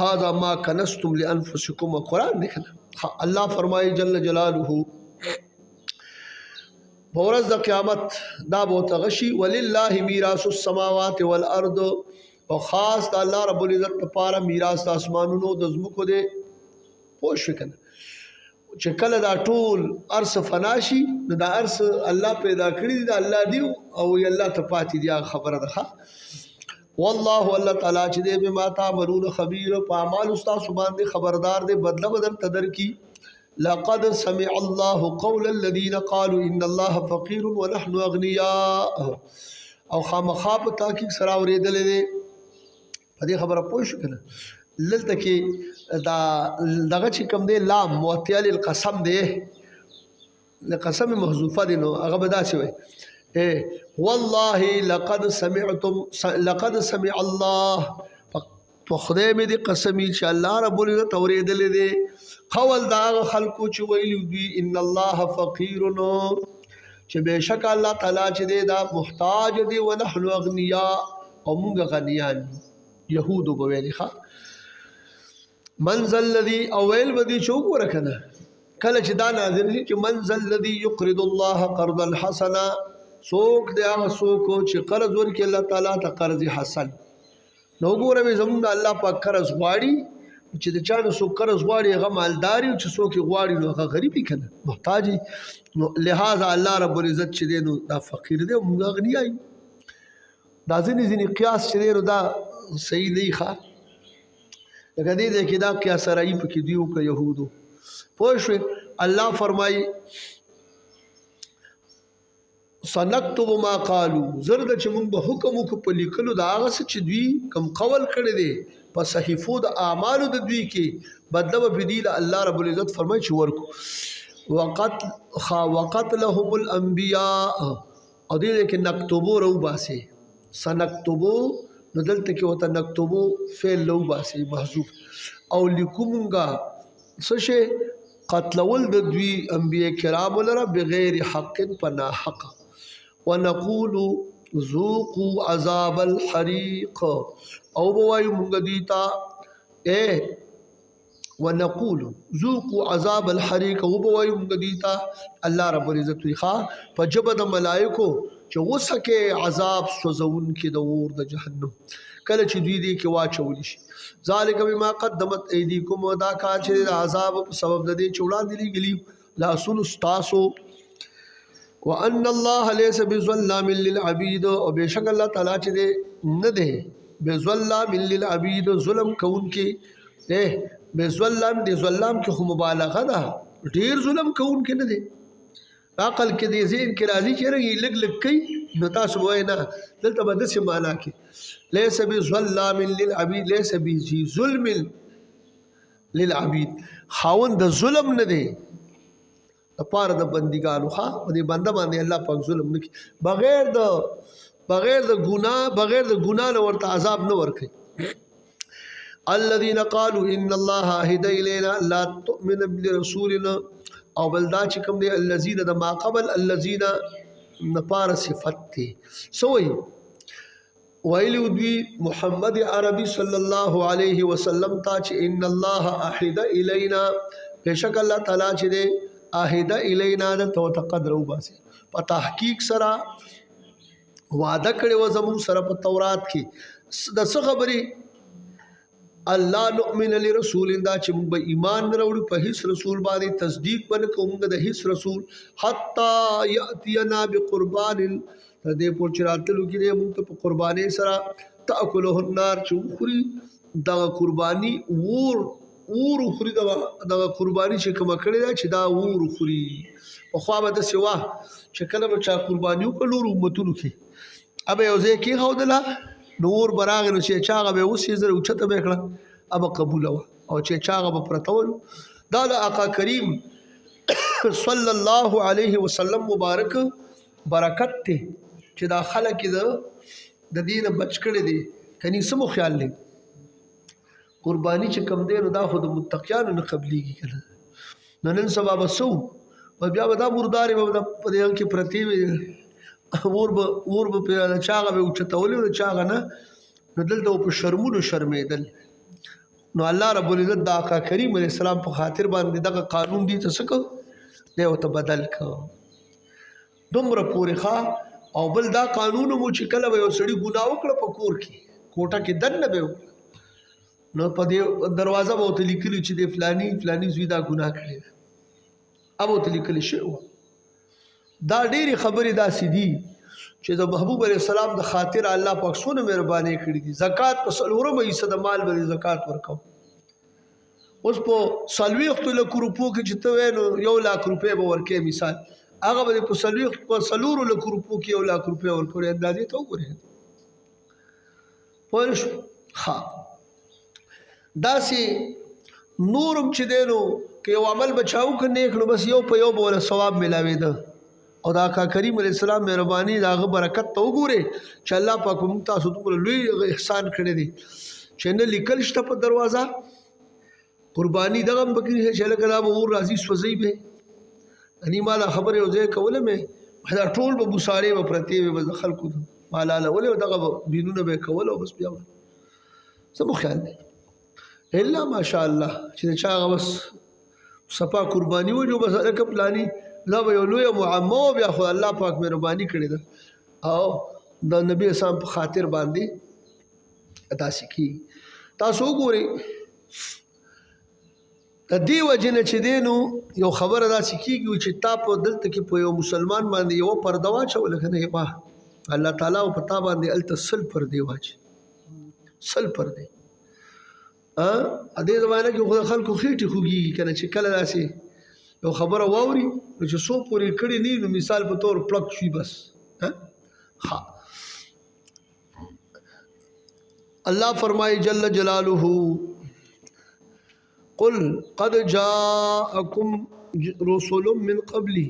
هذا ما کنستم لانفسکم قرآن دی که نه الله فرمایي جل جلاله بورز د قیامت دا به ورته غشي ولله میراث السماوات والارض او خاص د الله رب العزت لپاره میراث د اسمانونو د ځمکو دی پوه شوې که نه چې کله دا ټول ارث فنا شي نو دا ارث الله پیدا کړي دي د الله دی او الله ته پاتې دي هغه خبره ده والله الله تعالی چې دی بما تعملون خبیر په اعمالو ستاسو باندې خبردار دی بدله به درته درکړي لقد سمع الله قول الذين قالوا ان الله فقير ونحن اغنياء او خامخا په تحقیق سره اورېدلې دی په دې خبره پوه شو که نه دلته کې دا دغه چې کوم دی لام موطیه للقسم دی قسم محذوفه دی نو هغه به داسې وایي والله لقد سمع الله په خدای مې دې قسمي چې الله رب العزت اورېدلې دی قول دا هغه خلکو چې ویلي دوی ان الله فقیر چې بېشک الله تعالی چې دی دا محتاج دی ونحن اغنیاء او موږ غنیان یهودو به ویلي ښه من ذا الذي او ویل به دي چې وګوره که نه کله چې دا نازل شي چې من ذا الذي يقرض الله قرضا حسنا څوک دی هغه څوک چې قرض ورکړي الله تعالی ته قرض حسن نو وګوره مې زمونږ د الله پاک قرض غواړي چې د چا نه څوک قرض غواړي هغه مالدار وي چې څوک یې غواړي نو هغه غریب وي که نه محتاج وي نو لہذا الله رب العزت چې دی نو دا فقیر دی او موږ اغنیا یو دا ځینې قیاس چې دی نو دا صحیح نه وي ښه لکه دې ځای کې دا قیاس رایي پکې دوی وکړه یهودو پوه شوې الله فرمایي سنکتب ما قالو زرد چې مونږ به حکم وکړو په لیکلو د هغه څه چې دوی کوم قول کړی دی په صحیفو د اعمالو د دوی کې بدله به پرې دي الله رب العزت فرمایي چې ورکو وقتلهم الانبیاء او دې کې نکتبو روباسي سنکتبو نو دلته کې ورته نکتبو فعل روباسي محذوف او لیکومونګه څه شی قتلول د دوی انبیاء کرام لره بغیر حق پنا حق ونقول ذوقوا عذاب الحريق او بوایو مونږ دیتا ونقول ذوقوا عذاب الحريق او بوایو مونږ دیتا الله رب العزت ښا په جبه د ملائکو چې وسکه عذاب سوزون کې د اور د جهنم کله چې دوی دې کې واچول شي ذالک بما قدمت ایدیکم ودا کا چې د عذاب په سبب د دې چوڑا دي لګلی لا سن استاسو وان الله ليس بظلام للعبيد او بشک الله تعالی چې نه ده بظلام للعبيد ظلم کون کې بظلام دي ظلم کې خو مبالغه ده ډیر ظلم کون کې نه ده عقل کې دې ذهن کې راځي چې رګي لګ لګ کوي نو تاسو وای نه دلته به داسې معنا کې ليس بظلام للعبيد ليس بظلم للعبيد خاوند د ظلم نه دی د پاره د بندګانو ښا او دې بنده باندې الله پاک ظلم نه کوي بغیر د ګناه نه ورته عذاب نه ورکوي الذين قالوا ان الله عهد الينا لا تؤمن برسولنا او بلدا چې کوم دی الذين د ما قبل الذين نپار صفت تی سوئی ویلو دوی محمد عربی صلی اللہ علیہ وسلم تا چې ان الله عهد الینا بشک الله تعالی چې دی عهد الینا د تو تقدر وباسي په تحقیق سره وعده کړی و زمون سره په تورات کې د څه خبرې الله نؤمن لرسول دا چې موږ به ایمان نه راوړو په هیڅ رسول باندې تصدیق باندې کوم د هیڅ رسول حتا یاتینا بقربان دې پور چې راتلو کې موږ ته په قرباني سره تاکله النار چې خوري دا قرباني ور خوري دا قرباني چې کوم کړی دا چې دا ور خوري په خوا به د سوا چې کله به چا قرباني وکړو امتونو کې ابه یو ځای کې خودله نور براغ نو چې چاغه به اوسې زره اوچته به کړه اب قبول و او چې چاغه به پرتول دا د آقا کریم صلی الله علیه وسلم مبارک برکت ته چې دا خلک د دین بچ کړي دي کني سمو خیال لې قرباني چې کم دی نو دا خو د متقیانو نه قبليږي کنه نن سبا بسو و بیا به دا مرداري به په دې کې پرتی وي اور به په چاغه به اوچتولې او چاغه نه نو دلته په شرمونو شرمېدل نو الله رب العزت د آقا کریم علیه السلام په خاطر باندې دغه قانون دی ته څه کو دی ورته بدل کړه دومره پورې ښه او بل دا قانون مو چې کله به یو سړي ګناه وکړه په کور کې کوټه کې دننه به وکړه نو په دې دروازه به ورته لیکلي چې د فلاني زوی دا ګناه کړی ده اب ورته لیکلی شوی وه دا ډېرې خبرې داسې دي چې د محبوب علیه السلام د خاطر الله پاک څونه مهرباني کړې دي زکات په څلورمه حصه د مال باندې زکات ورکوم اوس په څلوېښتو لکو روپو کې چې ته وایې نو 1 لاک روپۍ به ورکوې مثال هغه به په 4 لکو روپو کې 1 لاک روپۍ ورکوي اندازې ته وګورئ پوه شو ښه داسې نورم چې دی نو که یو عمل به چا وکړ نیک نو بس یو په یو به ورله ثواب میلاوېده او د آقا کریم علیه السلام مهرباني د هغه برکت ته وګورئ چې الله پاک په موږ تاسو دومره لوی احسان کړی دی چې نه لیکل شته په دروازه قرباني دغه هم پکې چې لکه دا به اور راځي سوځوي به اني ما دا خبرې یو ځای کوله مې دا ټول به بوسارې به پرتې وې به د خلکو مالالولې او دغه بینونه به یې کول او بس بیا به څه مو خیال دی الا ماشاء الله چې د چا هغه بس صفا قرباني وجو بس لکه پلاني دا به یو لویه معما بیا خو الله پاک مهرباني کړې ده او د نبي اسلام په خاطر باندې داسې کېږي تاسو وګورئ د دې وجې نه چې دی نو یو خبره داسې کېږي چې تا په دلته کې په یو مسلمان باندې یوه پرده واچوله که نه واه الله تعالی په تا باندې هلته 100 پردې واچي 100 پردې دې زمانه کې خو د خلکو خېټې خوږېږي که نه چې کله داسې یو خبره واوري نو چې څو پورې کړي نه نو مثال په طور پلک شي بس ها الله فرمایي جل جلاله قل قد جاءكم رسل من قبلي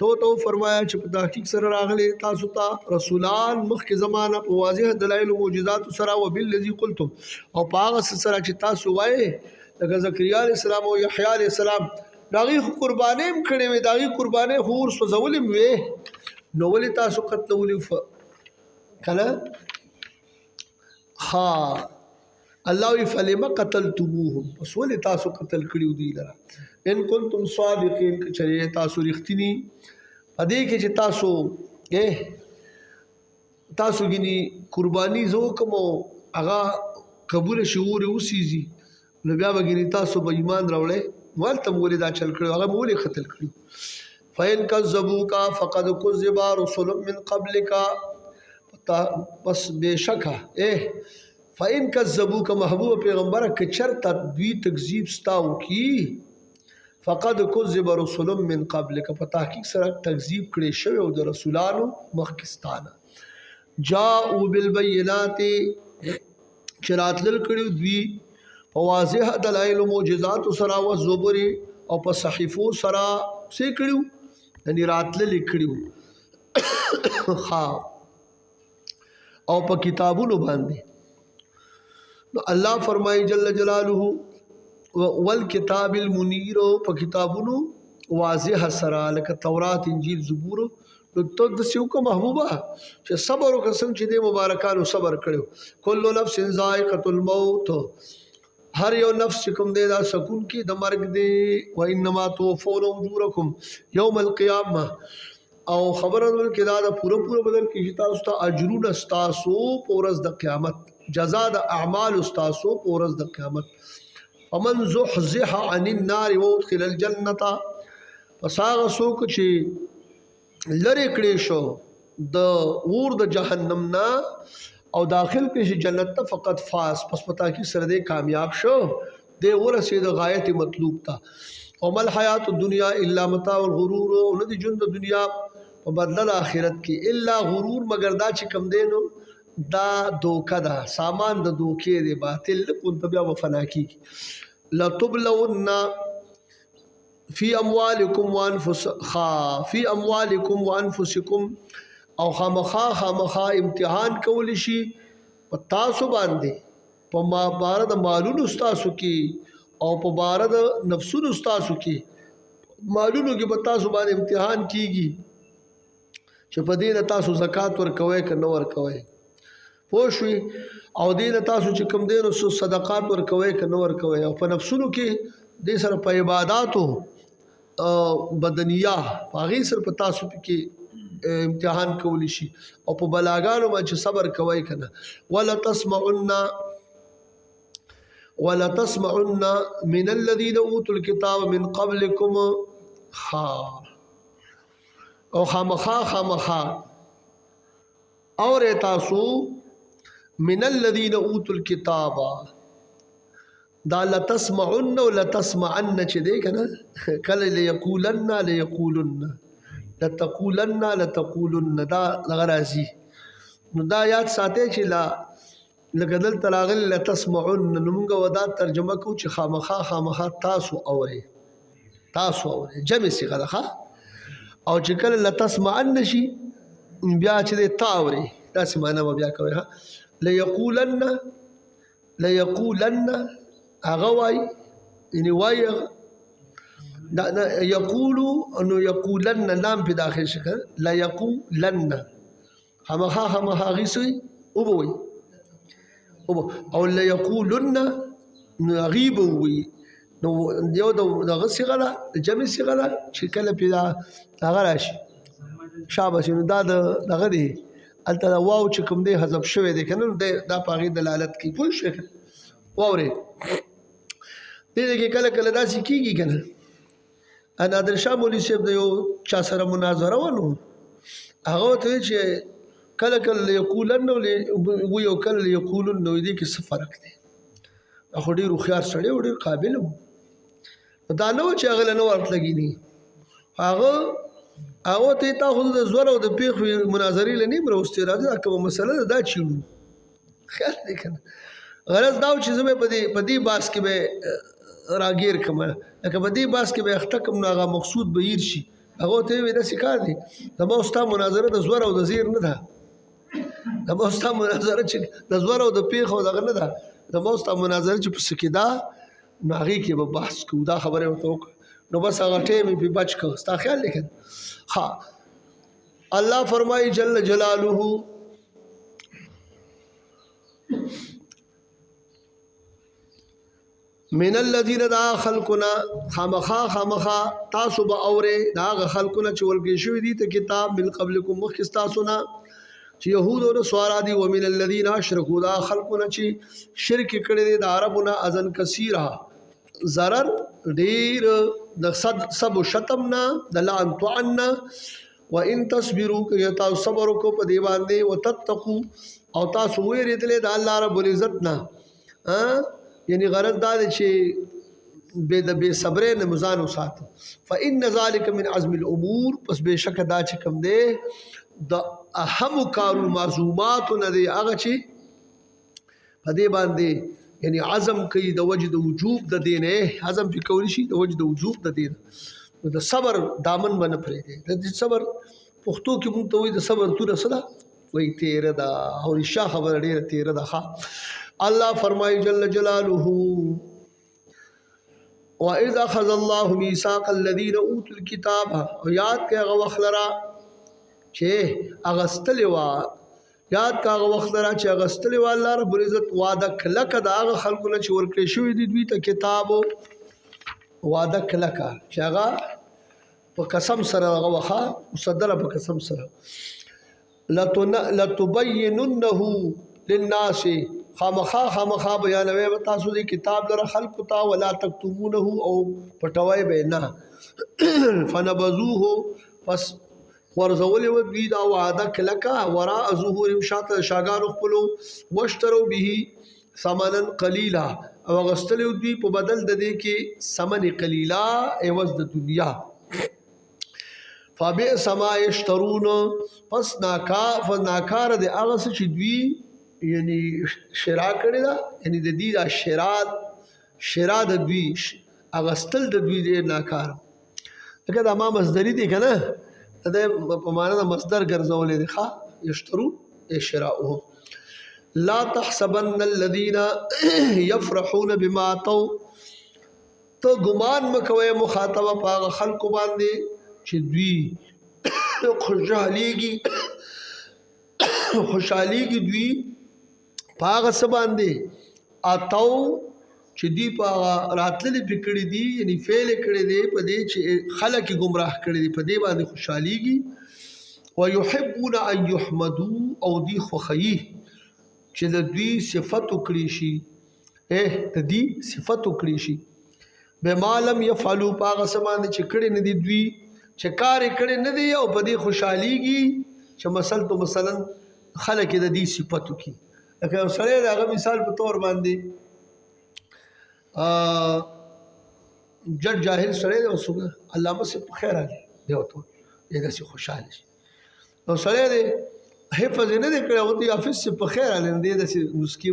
تو فرمایا چې په تحقیق سره راغلي تاسو ته رسولان مخکې زمانه په واضح دلایل او معجزات سره او بالذي قلتم او په هغه سره چې تاسو وایي لکه زکریا علیه السلام او یحیی علیه السلام داغي قربانې هم کړې وې داغي قربانې خو ور سوځولې هم وې نو ولې تاسو قتلولې کنه ها الله وی فلم قتلتموهم پس ولې تاسو قتل کړیو دي لره ان کنتم صادقین چې تاسو رښتینی پدې کې چې تاسو ګینی قربانی زو کوم هغه قبول شعور اوسېږي نو بیا وګینی تاسو به ایمان راوړئ والته مولې دا چل کړو هغه مولې قتل کړو فین کذبوک فقد کذب رسل من قبلک پس بشکه فین کذبوک محبوب پیغمبر که چرته دوی تکذیب ستاو کی فقد کذب رسل من قبلک په تحقیق سره تکذیب کړي شوی او د رسولانو مخکستانه جاءوا بالبينات چراتل کړي دوی په واضح دلایل او معجزات سره او زبر او په صحیفو سره څه کړیو یعنی راتل لیکړیو ها او په کتابونو باندې نو الله فرمایي جل جلاله والکتاب المنیر په کتابونو واضح سره لکه تورات انجیل زبور نو ته داسې وکړه محبوبه چې صبر وکړه څنګه چې دې مبارکانو صبر کړو کل نفس ذائقة الموت هر یو نفس چې کوم دی دا سکون کې د مرګ دی و انما توفون اجورکم یوم القیامه او خبره ورکړه دا د پوره بدل کې چې تاسو ته اجرونه ستاسو په ورځ د قیامت جزاء د اعمال ستاسو په ورځ د قیامت فمن زحزح عن النار وادخل الجنه فساغ سوک چې لری کړي شو د اور د جهنم نه او داخل کې جنت ته فقط فاس پس پتا کی سره دې کامیاب شو دې ورسید غایت مطلوب تا او مل حیات الدنیا الا متاع الغرور او ندی ژوند د دنیا په بدل اخرت کې الا غرور مگر دا چې کم دینو دا دوکه دا سامان د دوکې دی باطل کو ته بیا وفنا کی لتبلون فی اموالکم وانفسکم او خامخا امتحان کولی شي په تاسو باندې په ما بار د مالونو تاسو کې او په بار د نفسونو تاسو کې مالونو کې په تاسو باندې امتحان کیږي چې په دې تاسو زکات ورکوي که نه ورکوي پوه شوي او دې تاسو چې کوم دین او صدقات ورکوي که نه ورکوي او په نفسونو کې دې سره په عبادتو بدنیه هغې سره په تاسو کې امتحان کولی شي او په بلاګانو باندې چې صبر کوي که نه ولتسمعن من الذين اوتوا الكتاب من قبلكم او خامخا اور تاسو من الذين اوتوا الكتاب دا لتسمعن و لتسمعن چې دی که نه کله لیقولن لتقولن دا دغه راځي نو دا یاد ساتئ چې لکه دلته راغلي لتسمعن نو موږ دا ترجمه کوو چې خامخا تاسو اورئ جمع صيغه ده او چې کله لتسمعن شي بیا چې دی تا اورئ داسې معنا به بیا کوئ لیقولن هغه وایي یعنی وایي یقولو انو یقولن لام پی داخل شکر لیقولن خامخا غیسوی او بوئی او لیقولن غیب وی نو دیو دغه صیغه ده جمع صیغه ده چې کله پی دغه راشي شاباس نو دا دغه دی هلته دا واو چې کوم دی حذف شوی دی که نه دا په هغې دلالت کوي پوه شوې واورې دې کې کله داسې کېږي که نه نادر شاه مولوي صاحب د یو چا سره مناظره ونه هغه ورته وایي چې کله یقولن وایي او کله یقولن نو دې کې څه فرق دی خو ډېر هوښیار سړی و ډېر قابل و دا نه و چې هغه له نه ورته لګېني هغه ته تا خو د زور او د پیښو مناظرې له نیم راوستې راځي دا کومه مسله ده دا چیړو خیال دی که نه غرض دا و چې زه به په دې باس کې به راګیر کړم لکه په دې باس کې به اخته کړم نو هغه مقصود به هیر شي هغه ورته وایي داسې کار دی زما او ستا مناظره د زور او د زیر نه ده زما او ستا مناظره چې د زور او د پیښو دغه نه ده زما او ستا مناظره چې په څه کې ده نو هغې کې به بحث کوو دا خبره ورته وکړه نو بس هغه ټیم یې پې بچ کړه ستا خیال دی که الله فرمایي جل جلاله من الذين دا خلقنا خامخا تاسو به اورئ دا هغه خلقونه چې ورکړل شوي دي ته کتاب من قبلکم مخکې ستاسو نه چې یهود او نصارا دي ومن الذين اشركوا دا خلقونه چې شرک کړی دی د عربو نه اذن کثیره ضرر ډیر د سب شتم نه د لعن طعن نه وان تصبروا که تاسو صبر وکړو په دې باندې وتتقوا او تاسو ویریدلې د الله رب العزت نه یعنی غرض دا دی چې بے صبرې نه مزان وساتو فإن ذلك من عزم الامور پس بېشکه دا چې کوم دی د اهم کار المعزوماتو نه دی هغه چې په دې باندې یعنی عزم کوي د وجه د وجوب د دې نه عزم پې کولی شي د وجه د وجوب د دې نه نو د صبر دامن به نه پرېږدي د دې صبر پښتو کې مونږ ته وایي د صبر توره څه ده وایي تیره ده او رښتیا خبره ډېره تیره ده الله فرمایي جل جلاله وَإِذْ أَخَذَ اللَّهُ مِيثَاقَ الَّذِينَ أُوتُوا الْكِتَابَ او یاد کې هغه وخت لره چې اغستلې وه یاد که هغه وخت لره چې اغستلې وه الله رب العزت وعده کلکه د هغه خلکو نه چې ورکړی شوي دي دوی ته کتاب وعده کلکه چې هغه په قسم سره هغه وخه مصدره په قسم سره لتبیننه للناس خامخا بیانوي به تاسو دې کتاب لره خلقو ته ولا تکتمونه او پټوي به نه فنبذوه پس ورزولې و دوی دا وعده کلکه وراء ظهورهم شاته شاګانو خپلو واشتروا به ثمنا قلیلا او غستلې دوی په بدل د دې کې ثمن قلیلا عوض د دنیا فبئس ما یشترون پس ناکار د هغه څه چې دوی یعنی شرا کړی دا یعنی د دې دا شرا د دوی اغستل د دوی ډېر ناکار لکه دا ما مصدري دی که نه د په معنا د مصدر ګرځولې دی ښه یشترو شراؤهم لا تحسبن الذين يفرحون بما اتوا ته ګمان مکوئ مخاطبه په هغه خلکو باندې چې دوی خوشحالیږي دوی په هغه څه باندې اتو چې دوی په هغه راتللې پې کړي دي یعنې فعل یې کړی دی په دې چې خلک یې ګمراه کړي دي په دې باندې خوشحالیږي ویحبون ان یحمدو او دوی خوښوي چې د دوی صفت وکړي شي د دوی صفت وکړي شي بما لم یفعلوا په هغه څه باندې چې کړي نه دي دوی چې کار یې کړی نه دی او په دې خوشحالیږي چې مثلا خلک یې د دې صفت وکړي لکه یو سړی د هغه مثال په طور باندې جډ جاهل سړی دی او څوک علامه صاحب په خیر راغلی دی ورته وایي داسې خوشحاله شي او سړی دی حفظ یې نه دی کړی هغه ته حافظ صاحب په خیر راغلی دی داسې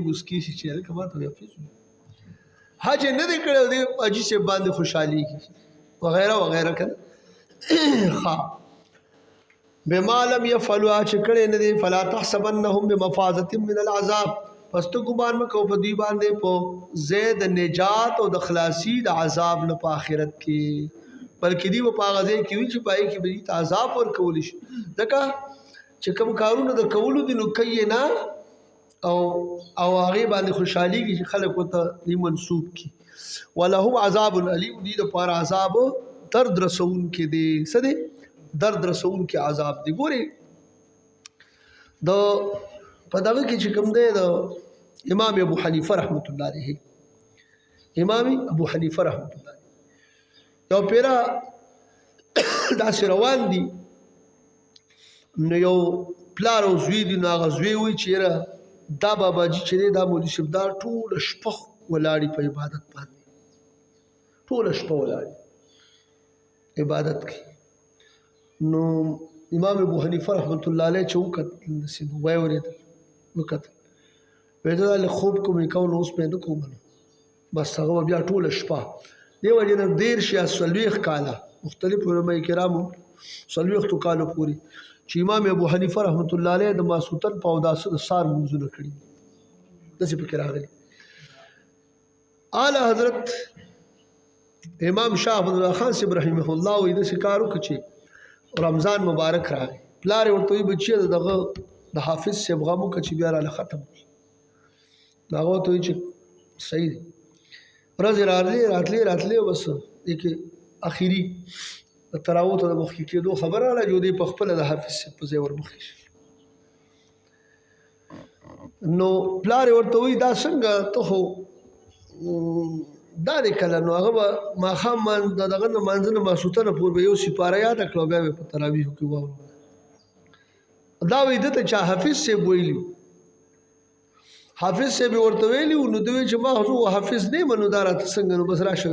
مسکي شي چې هلکه ما ته حافظ حج یې نه دی کړی دی حاجي صاحب باندې خوشحالېږي وغیره وغیره که نه بما لم يفعلوا چې کړي نه دي فلا تحسبنهم بمفازة من العذاب پس ته ګمان مکو په دوی باندې په زید نجات او د خلاصي د عذاب نه په آخرت کې بلکې دی په هغه ځای کې وي چې پای کې به عذاب ورکول شي ځکه چې کوم کارونه د کولو دي نو کوي نه او هغې باندې خوشحالېږي چې خلک ورته دی منسوب کړي ولهم عذاب علیم دي دپاره عذاب درد رسونکي دی څه دی درد رسونکي عذاب دی ګورې د په دغه کې چې کوم دی د امام ابو حنیفه رحمت الله علیه امام ابو حنیفه رحمت الله علیه یو پیرا داسې روان دي نو یو پلار او زوی دي نو هغه زوی وایي چې یاره دا باباجي چې دی دا مولوي صاحب دا ټوله شپه ولاړې په عبادت باندې ټوله شپه ولاړې عبادت کوي نو امام ابو حنیفه رحمت الله علیه چې وکتل وایي اورېدل وکتل وایي زه دا خوب کوم یې کوم اوس مې نه کوم بس هغه بیا ټوله شپه دې وجې نه 13 یا 40 کاله مختلف علماء کرامو 40 کالو پورې چې امام ابو حنیفه رحمت الله علیه د ماسوتن په اوداسه د سار منځونه کړي داسې پکې راغلي اعلی حضرت امام شاه عبد الله خان صاحب رحمه الله وایي داسې کار وکړه چې رمضان مبارک راغی پلار یې ورته وایي بچیه دغه د حافظ صاحب غم وکړه چې بیا راله ختم کړي هغه ورته وایي چې صحیح دی ورځې راتلې بس دې کې اخري د تراوو ته د مخکې کېدو خبره راغله چې دوی په خپله د حافظ صاحب په ځای ورمخکې شي نو پلار یې ورته وایي دا څنګه ته خو دا دی کله نو هغه به ماښام د دغه نه مانځه نه ماسوتنه پورې به یو سپاره یاده کړه بیا به په تراویحو کې واورو دا وایي ده ته چا حافظ صاحب ویلي حافظ صاحب یې ورته ویلي نو ده وایي چې ما خو حافظ نه یم نو دا راته څنګه نو بس راشه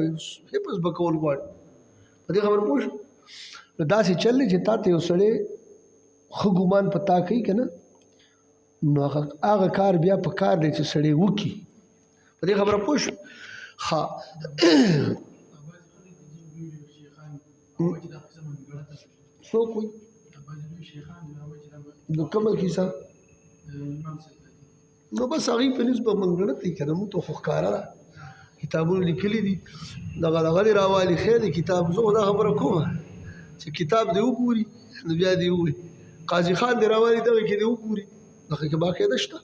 حفظ به کول غواړي په دې خبر پوه شو نو داسې چل دی چې تا ته یو سړی ښه ګمان په تا کوي که نه نو هغه کار بیا په کار دی چې سړی وکړي په دې خبره پوه شو ښه څوک وایي د کومه کیسه نو بس هغوی په نسبت منګړت دی که نه موږ ته خو ښکاره ده کتابونه لیکلي دي دغه دې راوالي خیر دی کتاب زه خو دا خبره کومه چې کتاب دې وګوري نو بیا دې ووایي قاضي خان دې راوالي دغه کې دې وګوري دغه کې باقاعده شته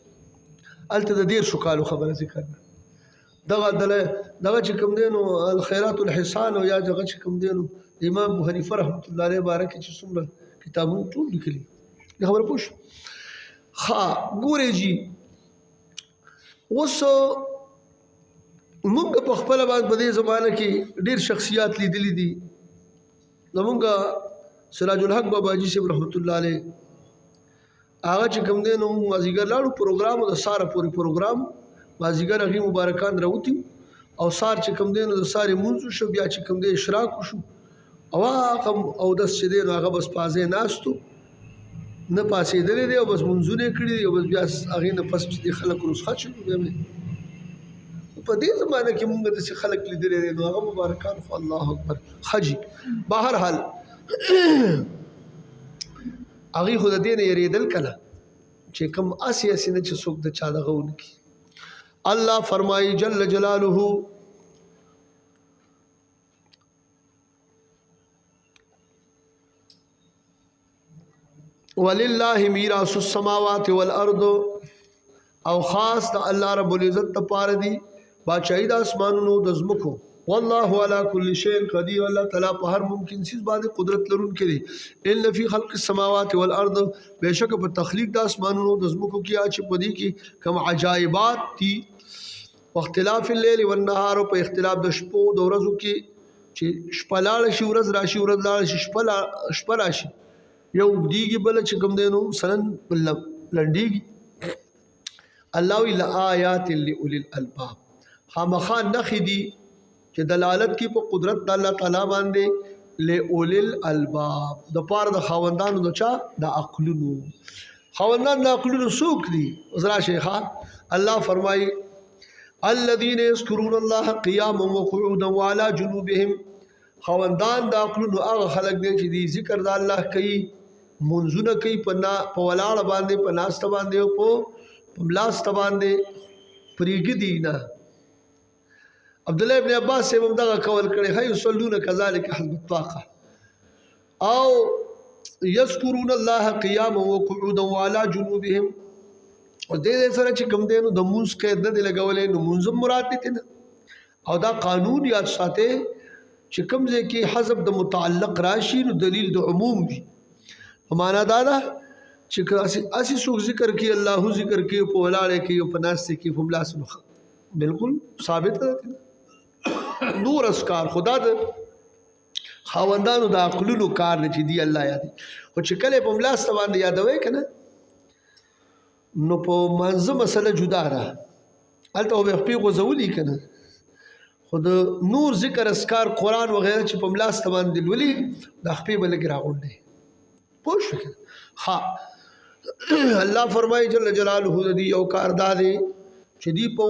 هلته د 13 کالو خبره ذکر ده دغه چې کوم دی نو الخیرات الحسان او یا دغه چې کوم دی نو امام ابو حنیفه رحمت الله علیه باره کې چې څومره کتابونه ټول لیکلي دې خبره پوه شو ښه ګورې جي اوس مونږ په خپله باندې په دې زمانه کې ډېر شخصیات لیدلي دي زمونږ سراج الحق باباجي صاحب رحمت الله علیه هغه چې کوم دی نو مازدیګر لاړو پروګرام د ساره پورې پروګرام مازدیګر هغې مبارکان راوتي او سار چې کوم دی نو د سارې مونځ وشو بیا چې کوم دی اشراق وشو او هغه اودس چې دی نو هغه بس په ځای ناست و نه پاسېدلی دی او بس مونځونه یې کړي دي او بس بیا هغې نه پس چې خلک رسخت شو بیا په دې زمانه کې موږ د خلک لیدلې دي نو هغه مبارکان خو الله اکبر خجي بهر حال هغه خو د دې نه یریدل کله چې کوم اسی نه چې څوک د چا دغه ونکي الله فرمایي جل جلاله ولله میراث السماوات والارض او خاص د الله رب العزت لپاره دی بادشاہي د اسمانونو د زمکو والله على كل شيء قدير الله تعالی په هر ممکن چیز باندې قدرت لرونکی دی ان فی خلق السماوات والارض بشک په تخلیق د اسمانونو د زمکو کې اچ پدی کې کوم عجایبات دي واختلاف الليل والنهار په اختلاف د شپو د ورځو کې چې شپه لاړ شي ورځ راشي ورځ لاړ شي شپه راشي یو دیږي بل چې کوم دینو سنن لنډیږي الله الا آیات لاولی الالباب خامخا نخې دي چې دلالت کی په قدرت د الله تعالی باندې لاولی الالباب د پاره د خاوندانو د چا د عقلونو خاوندان د عقلونو څوک دي زرا شیخا الله فرمایي الذين يذكرون الله قياما وقعودا وعلى جنوبهم خاوندان د عقلونو هغه خلک دي چې دي ذکر د الله کوي منځونه کوي په ولاړ باندې په ناست باندې او په ملاست باندې پریګ دي نه عبد الله ابن عباس سے دغه کول کړي هي يصلون كذلك حسب الطاقه او يذكرون الله قياما وقعودا وعلى جنوبهم او دې سره چې کوم دینو د مونږ کې د لګولې نو مونږ مراد دي نه او دا قانون یاد ساته چې کوم ځای کې حذف د متعلق راشي نو دلیل د عموم وي معنا دا ده چې اسی څوک ذکر کوي الله ذکر کوي په ولاړه کې او په ناس کې په ملاس بالکل ثابت ده نور اسکار خدا د خاوندانو د عقلونو کار نه چې دی الله یادي او چې کله په ملاس باندې یادوي کنه نو په منځ مسله جدا ده الته به په غوځولي کنه خود نور ذکر اسکار قران وغیرہ چې په ملاس باندې ولي د خپې بل کې راغونډي پوښ ها الله فرمایي جل جلاله دې یو کار دادې چې دی په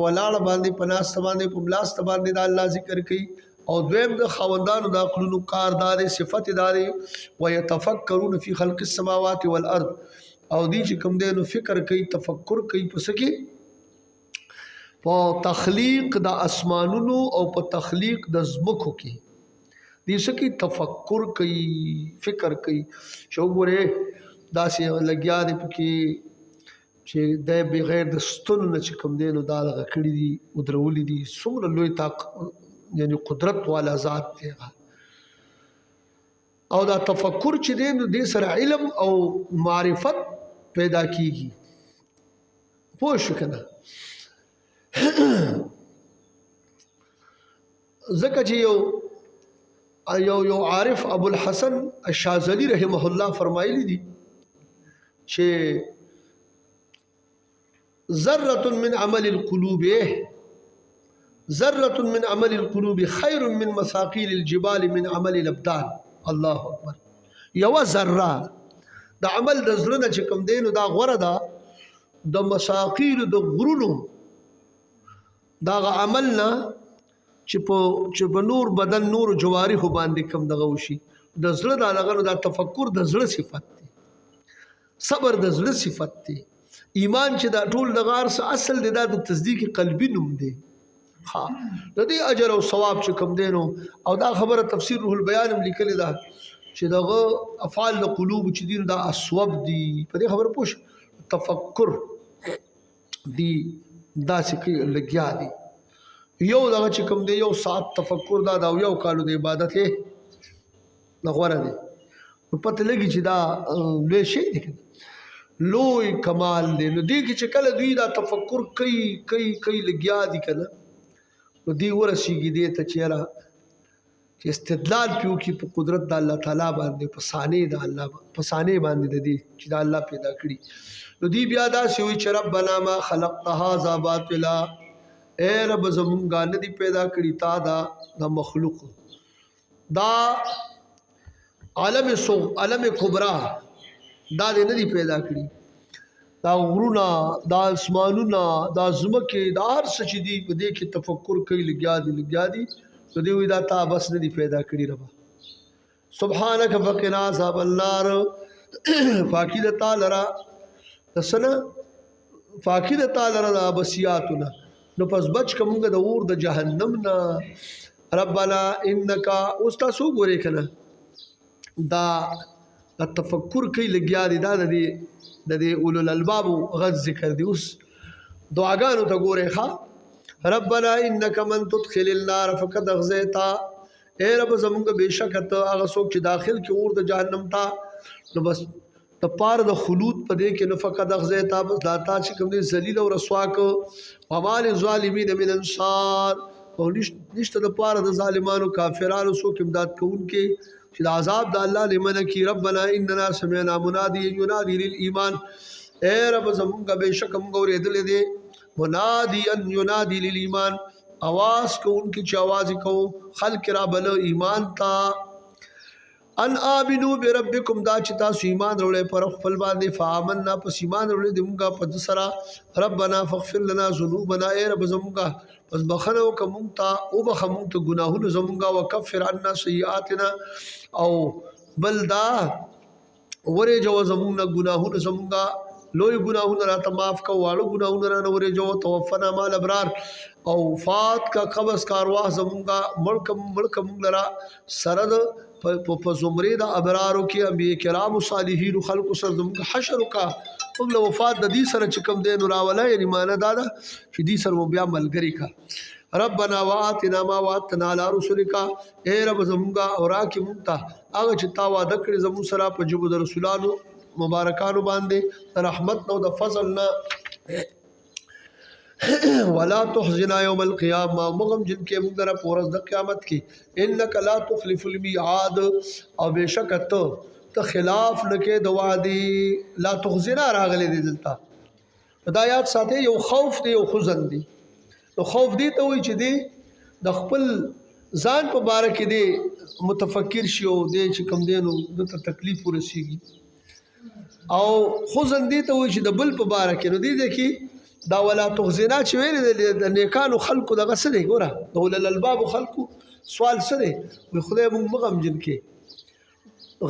ولاړ باندې پناست باندې په ملاست باندې د الله ذکر کوي او دویم د خوندانو د عقلونو کار دادې صفت دادې ويتفکرون فی خلق السماوات والارض او دې چې کوم دې نو فکر کوي تفکر کوي پس کې په تخلیق د اسمانونو او په تخلیق د زمکو کې دې سکی تفکر کوي فکر کوي شو ګوره داسې لګیا دي پکې چې د بغیر د ستونو نه چې کوم دی نو دا دغه کړي دي ودرولي دي څومره لوی یعنی قدرت والا ذات دی او دا تفکر چې دی نو دې سره علم او معرفت پیدا کیږي پوه شو کنه ځکه چې یو عارف ابو الحسن الشاذلی رحمه الله فرمایلی دي چې ذره من عمل القلوب ذره من عمل القلوب خير من مثاقيل الجبال من عمل الابدان الله اکبر یو ذره د عمل د زړه چې کوم دین دا غوړه ده د مساقيل د غرونو دا عملنا چې په نور بدن نور جوارح باندې کم دغه وشي د زړه د لغړو د تفکر د زړه صفت دی صبر د زړه صفت دی ایمان چې دا ټول د غار سره اصل دی د تصدیق قلبي نوم دی ها د دې اجر او ثواب چې کم دینو او دا خبره تفسیر روح البیان لیکل دا چې دغه افعال د قلوب چې دین دا اسوب دی په دې خبره پوښ تفکر دی داسې کې لګیا دی یو دغه چې کوم دی یو ساعت تفکر دا یو کالو د عبادت نغوره دی پته لګي چې دا لوی شی دی لوی کمال دی نو دی چې کله دوی دا تفکر کوي لګیا دي کنه نو دی ورسیږي دی ته چیرې چې استدلال پیو کی په قدرت د الله تعالی باندې په ثانیه د الله په ثانیه باندې د دې چې د الله پیدا کړی نو دی بیا دا شوی چې ربنا ما خلقت هذا باطلا اے رب زمونږه نه دی پیدا کړی تا دا مخلوق دا عالم کبرا دا دې نه دی پیدا کړی دا غرونه دا اسمانونه دا ځمکې دا هر څه چې دي په دې کې تفکر کوي لګیا دي نو دوی وایي دا تا بس نه دي پیدا کړي ربه سبحانک فقنا عذاب النار پاکی د تعالی را دسنه پاکی د تعالی را بسیاتنا نو پس بچ کومګه د اور د جهنم نه ربنا انک استاسو ګورې کنه دا تفکر کوي لګیا دي دا د اولو الالباب غږ ذکر دی اوس دعاګانو ته ګورې ښا ربنا انک من تدخل النار فقد اغزیتا اے رب زمونږ بشک ته هغه څوک چې داخل کې اور د جهنم تا نو بس د پار د خلود په دې کې نفقد اغزیتا بس داتا چې کوم دې ذلیل او رسوا کو ومال ظالمین من انصار او نشته د پار د ظالمانو کافرانو څوک امداد کوونکې چې د عذاب د الله لمن کی ربنا اننا سمعنا منادی ینادی للایمان اے رب زمونږ بشک موږ اورېدل دي منادی ان ینادی للایمان आवाज کو उनकी आवाज को खल्क را बल ईमान था ان आमिनू بربکم دا چې تاسو ایمان وروړې پر خپل باندې فآمنا پس ایمان وروړې دمږه په سرا ربنا فاغفر لنا ذنوبنا اے رب زمږه پس بخنو کومتا او بخمو ته ګناهونه زمږه وکفر عنا سیئاتنا او بلدا ورې جو زمږه ګناهونه زمږه لوی ګناهونه راته معاف کا واړو ګناهونه را نورې جو توفنا مال ابرار او فات کا قبض کاروا زمونږه ملک لرا سرد په زمره د ابرارو کې انبیاء کرام صالحین خلق سر زمونږه حشر کا قبل وفات د دې سره چې کوم دین راولا یعنی معنا دا ده چې دې سره بیا ملګری کا ربنا واتنا ما وعدتنا على رسلك اے رب زمونږه اورا کې مونږه هغه چې تا وعده کړی زمون سره په جبو د رسولانو مبارکانو باندې رحمت نو د فضل نه ولا تحزنا يوم القيامه مغم جن کې موږ را پورز د قیامت کې انك لا تخلف الميعاد او بشکته ته خلاف نکې د وعده لا تحزنا راغلي دي دلته هدايات ساتي یو خوف دی یو حزن دی نو خوف دی ته وي چې دی د خپل ځان په باره کې دی متفکر شي او دی چې کم دینو د تکلیف ورسیږي او حزن دی ته وي چې د بل په باره کې نو دی کې دا ولا تخزنا چې ویل د نیکانو خلقو دغه څه دی ګوره د اولل الباب خلقو سوال څه دی وي خدای موږ مغمجن کې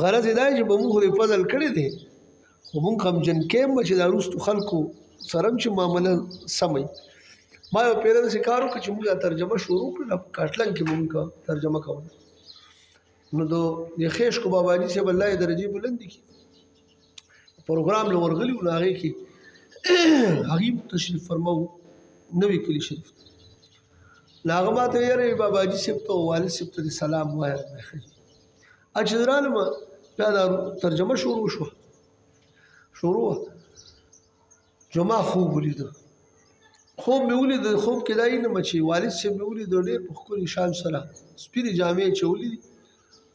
غرض دا چې به موږ فضل کړی دی خو موږ غمجن کې چې دا وروستو خلقو سره چې معامله سمي ما یو پیره داسې کار وکړ چې موږ ترجمه شروع کړله کاټلن کې موږ ترجمه کوله نو د خیشکو باباجي صاحب الله یې درجې بلند دي پروګرام له ورغلي نو هغې کې هغه تشریف فرماو نوې کلی شریف لاغه ماته یې باباجي صاحب ته والد صاحب ته سلام وایي اجران ما دا ترجمه شروع شو جمعه خوب ولید خوب مې ولید خوب کې دای نه مچي والد صاحب مې ولید ډېر په خپل شان سره سپیری جامې چولې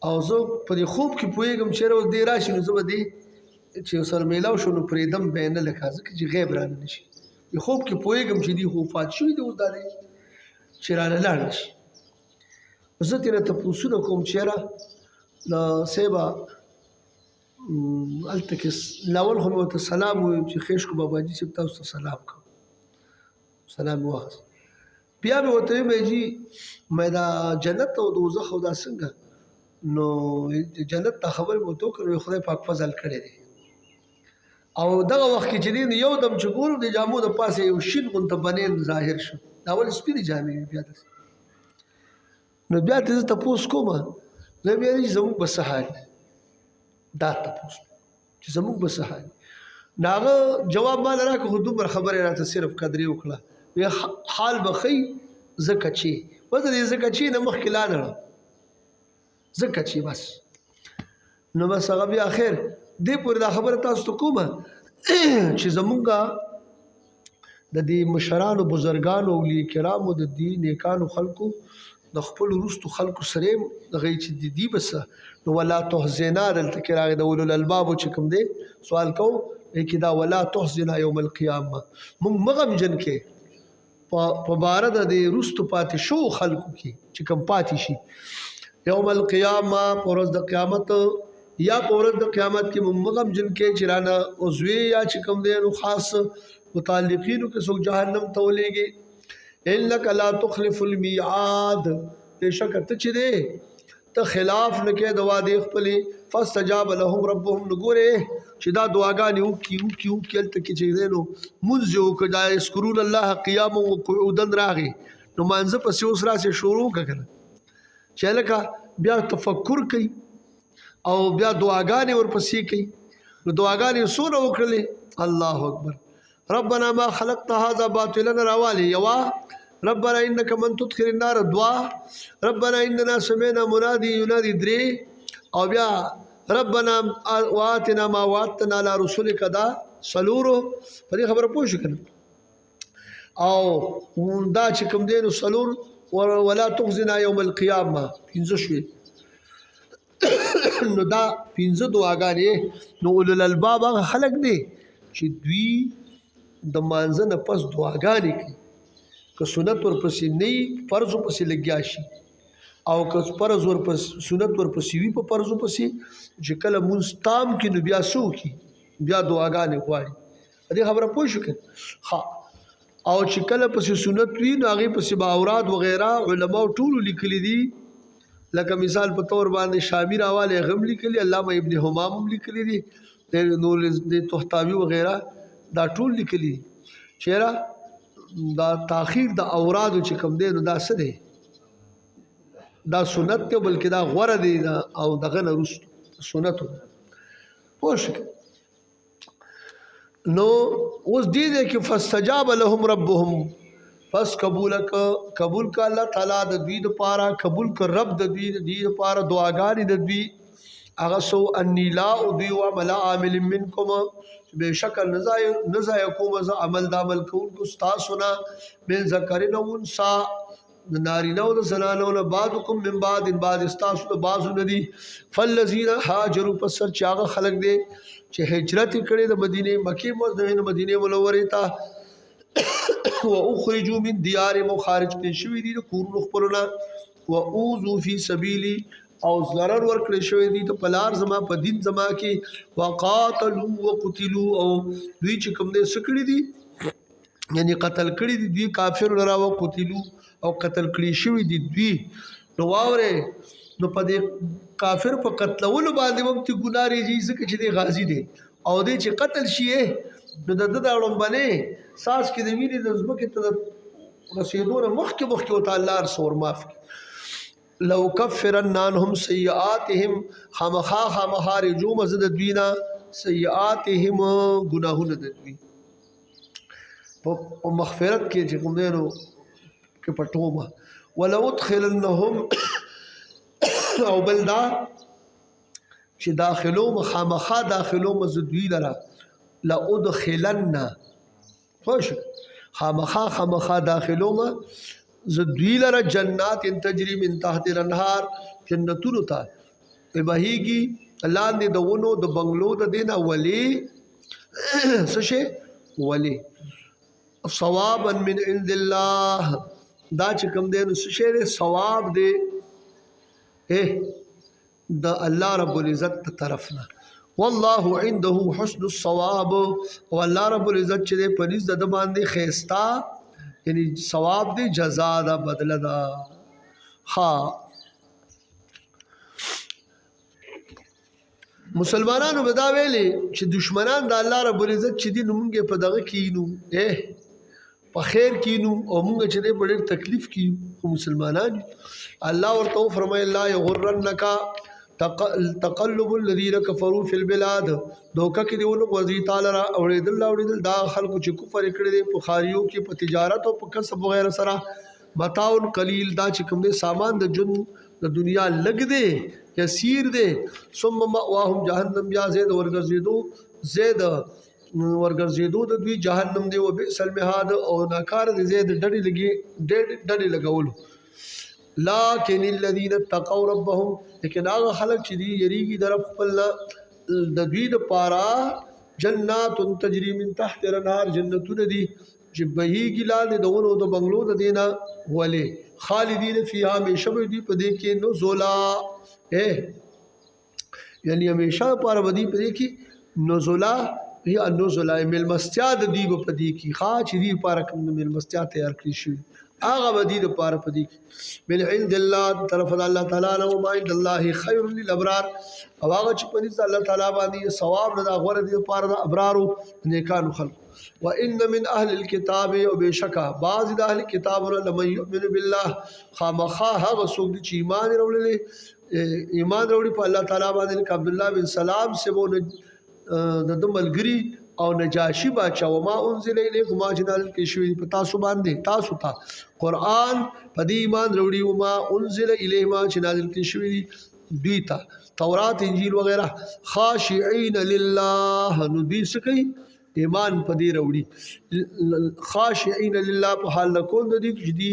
او زه په خوب کې پوهېږم چې روز دی راشي نو زه به دی چې سر میلاو شو نو پرېدم به نه لکه ځکه چې غیب رانه نشي په خوب کې پوهېږم چې دی وفات شوی دی اوس دا دی چې رانه لاړ نشي زه ترې تپوسونه کوم چېرې له صیبه هلته کې لاول خو مې ورته سلام وویل چې خیشکو باباجي صاحب تاسو ته سلام کوم سلام واخیست بیا مې ورته ویل جي مې دا جنت او دوزخ او دا څنګه نو جنت ته خبرې مو ورته وکړې خدای پاک فضل کړی دی او دغه وخت کې چې دی یو دم چې ګورو د جامو د پاسه یو شین غونته بنین ظاهر شو دا ول سپینې جامې بیا نو بیا ته زه تپوس کوم زه بیا چې زموږ به څه حال دا تپوس چې زموږ به څه حال هغه جواب ما نه راکړ خو دومره خبرې راته صرف قدرې وکړه حال به ښي ځکه چې وزه دې ځکه چې نه مخکې لا نه ځکه چې بس نو بس هغه بیا خیر دې پورې دا خبره تاسو ته کومه چې زمونږه د دې مشرانو بزرګانو اولیاء کرامو د دې نیکانو خلکو د خپل وروستو خلکو سره دغه چې دي بس نو ولا تحزنا دلته کې راغی د اولو الالباب چې کوم دی سوال کو کې دا ولا تحزنا یوم القیامه موږ مغمجن کې په باره د دې وروستو پاتې شو خلکو کې چې کوم پاتې شي یوم القیامه پر ورځ د قیامت یا په ورځ د قیامت کې مغم جن کې چرانه عضوی یا چې کوم دی نو خاص متعلقینو کې څوک جهنم ته ولېږي انک لا تخلف المیعاد بشک ته چې دی ته خلاف نه کې د وعده خپلې فاستجاب لهم ربهم نګوره چې دا دعاګانې وکړي کلته کې چې دی نو منځ وکړه دا یذکرون الله قیاما وقعودا راغی نو مانځه پسې اوس راسې شروع کړه چې لکه بیا تفکر کوي او بیا دعاګانې ورپسې کوي نو دعاګانې څونه وکړلې الله اکبر ربنا ما خلقت هذا باطلا راوالی یوا ربنا انك من تدخل النار دعا ربنا اننا سمعنا منادي ينادي دري او بیا ربنا واتنا ما وعدتنا على رسلك دا سلورو په دې خبره پوه شو کنه او دا چې کوم دین سلور ولا تخزنا يوم القيامه پنځه شوي نو دا پنځه دعاګانې نو اولل الباب هغه خلق دي چې دوی د مانځه نه پس دعاګانې کوي که سنت ورپسې نه فرض ورپسې لګیا شي او که فرض ورپسې سنت ورپسې وي په فرض ورپسې چې کله مونځ تام کړي نو بیا څه وکړي بیا دعاګانې غواړي په دې خبره پوه شو کنه ها او چې کله پسې سنت وي نو هغې پسې به اوراد وغیره علماو ټولو لیکلي دي لکه مثال په طور باندې شامی راواله غم لیکلي علامه ابن حمام هم لیکلي دي نور د طحطاوي وغیره دا ټول لیکلي دي چیرې دا تاخير د اورادو چې کم دی نو دا څه دی دا سنت ته بلکې دا غوړه دی او دغه نه رسو سنت پوښ نو اوس دې کې فاستجاب لهم ربهم پس قبول کا الله تعالی د دوی لپاره قبول ک رب د دوی لپاره دعاګانې د دوی هغه سو انی لا اضيع عمل عامل منکم بشک نزا یقوم ز عمل د عمل کوونکو استاسنا من ذکرن و انثى نارینه او د زنانو نه بعضکم من بعد استاسو د بعضو ندي فالذین هاجروا پسر چاغه خلق دي چې هجرت کړي د مدینه مکه مدینه منوره ته و اخرجوا من ديارهم خارج کې شوی دي د کورونو خپلونه و اوذوا فی سبیلی او ضرر ورکړي شوی دي ته پلار زما په دین زما کې وقاتلوا وقتلوا او دوی چې کوم دې سکړي دي یعنی قتل کړي دي دوی کافر لرا او قتلوا او قتل کړي شوی دي دوی نو واوره نو په دې کافر په قتلولو باندې هم ته ګناري دي ځکه چې دې غازی دي او دې چې قتل شي نو د دړم باندې ساس کې د وینې د زمکه ته رسیدونه مخکې وتعالى سور معاف لو کفرن عنهم سیئاتهم خامخا رجو مزد دوینا سیئاتهم گناهونه د دوی په مغفرت کې چې کوم دی نو کې پټوما ولو ادخلنهم او بلدا چې خامخا داخلو مزد دوی لرا لا ادخلن خوش خامخا داخلو ما زدوی لرا جنات تجری من تحت الانهار جنتونو تا بهیږي لاندې د ونو د بنگلو د دینه ولی سشه ولی ثوابا من عند الله دا چې کوم دی نو سشه ثواب دی د الله رب العزت طرفنا والله عنده حسن الصواب والله رب العزت چې په نس د باندې خيستا یعنی ثواب دی جزا دا بدله دا ها مسلمانانو بدا ویلي چې دشمنان د الله رب العزت چې دي نومږي په دغه کینو په خیر کینو او موږ چې دې ډېر تکلیف کیو مسلمانان الله ورته فرمایي الله یغرنک تقلب الذين كفروا في البلاد دوکه کې دیونه وزي تعالی را اوریدل دا خلکو چې کفر کړی دی په خاریو کې په تجارت او په کسب وغیرہ سره متاع قلیل دا چې کوم دی سامان د جن د دنیا لګ دی یسیر دی ثم مأواهم جهنم یا زید ورګرځیدو د دوی جهنم دی او بئس المهاد او ناکار دی زید ډډې لګولو لكن الذين اتقوا ربهم لیکن هغه خلک چې دی یریږي د رب خپل د دوی د پارا جنات تجري من تحت الانهار جنتون دي چې بهيږي لاندې دونو د بنگلو د دینا ولې خالدین فیها همیشه دي په دې کې نو زولا یعنی همیشه لپاره به دې په دې کې نزله یا نزله میلمستیا د دوی به په دې کې ښه چې دوی لپاره کوم د میلمستیا تیار کړي شوي هغه به دوی لپاره په دې کې من عند الله طرف د الله تعالی نه وما عند الله خیر للابرار او هغه چې په نزد الله تعالی باندې ثواب نه دا غوره دي لپاره د ابرارو نیکانو خلق وان من اهل الكتاب او بشکا بعض د اهل کتابونو لمن يؤمن بالله خامخا هغه څوک چې ایمان وروړي ایمان وروړي په الله تعالی باندې عبد الله بن سلام سبو د ملګری او نجاشی باچا وما انزل الیکم ما جنال کې شوی په تاسو باندې تاسو ته قران په دې ایمان وروړي وما انزل الیه ما جنال کې شوی دوی ته تورات انجیل وغیرہ خاشعين لله نو دې سکی ایمان په دې وروړي خاشعين لله په حال کول د دې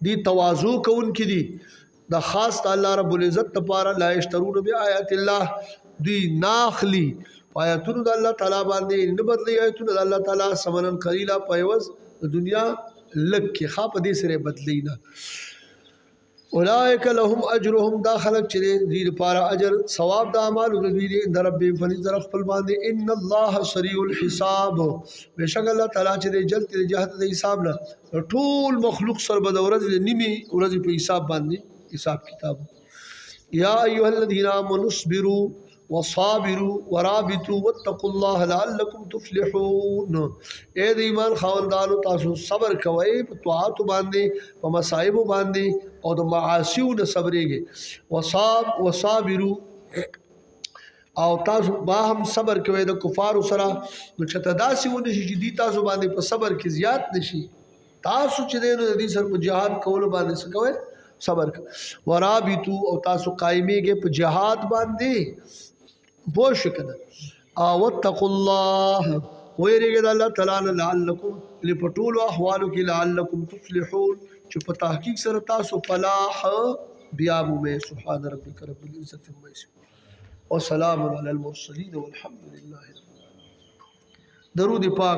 دی تواضع کون کی دی د خاص الله رب العزت لپاره لا یشترون بیاات الله دی ناخلی آیاتونو د الله تعالی باندې نه بدلی آیاتونو د الله تعالی سمنن قلیلا پایوز د دنیا لک کې خاپ دې سره بدلی نه اولئک لهم اجرهم داخلك چې دې لپاره اجر ثواب د اعمال د دې د رب فنذ خپل باندې ان الله سریع الحساب بشک الله تعالی چې جلد جهت د حساب نه ټول مخلوق سره به د ورځې نیمه ورځې په حساب باندې حساب کتاب یا ایها الذین آمنوا اصبروا وصابروا ورابطوا واتقوا الله لعلكم تفلحون اے د ایمان خاوندانو تاسو صبر کوئ په طاعت باندې په مصائب باندې او د معاصیو نه صبرېږئ وصابروا او تاسو با هم صبر کوئ د کفارو سره نو چې تداسي ونشي چې دي تاسو باندې په صبر کې زیات نشي تاسو چې د دې سره په جهاد کول باندې څه کوئ صبر ورابطو او تاسو قائمېږئ په جهاد باندې بوش کنه او واتقوا الله ويرګ الله تعالی لعلکم لپټول احوالو کې لعلکم تفلحون چې په تحقیق سره تاسو فلاح بیا مو سبحان ربک رب العزت عما یصفون وسلام علی المرسلین والحمد لله درود پاک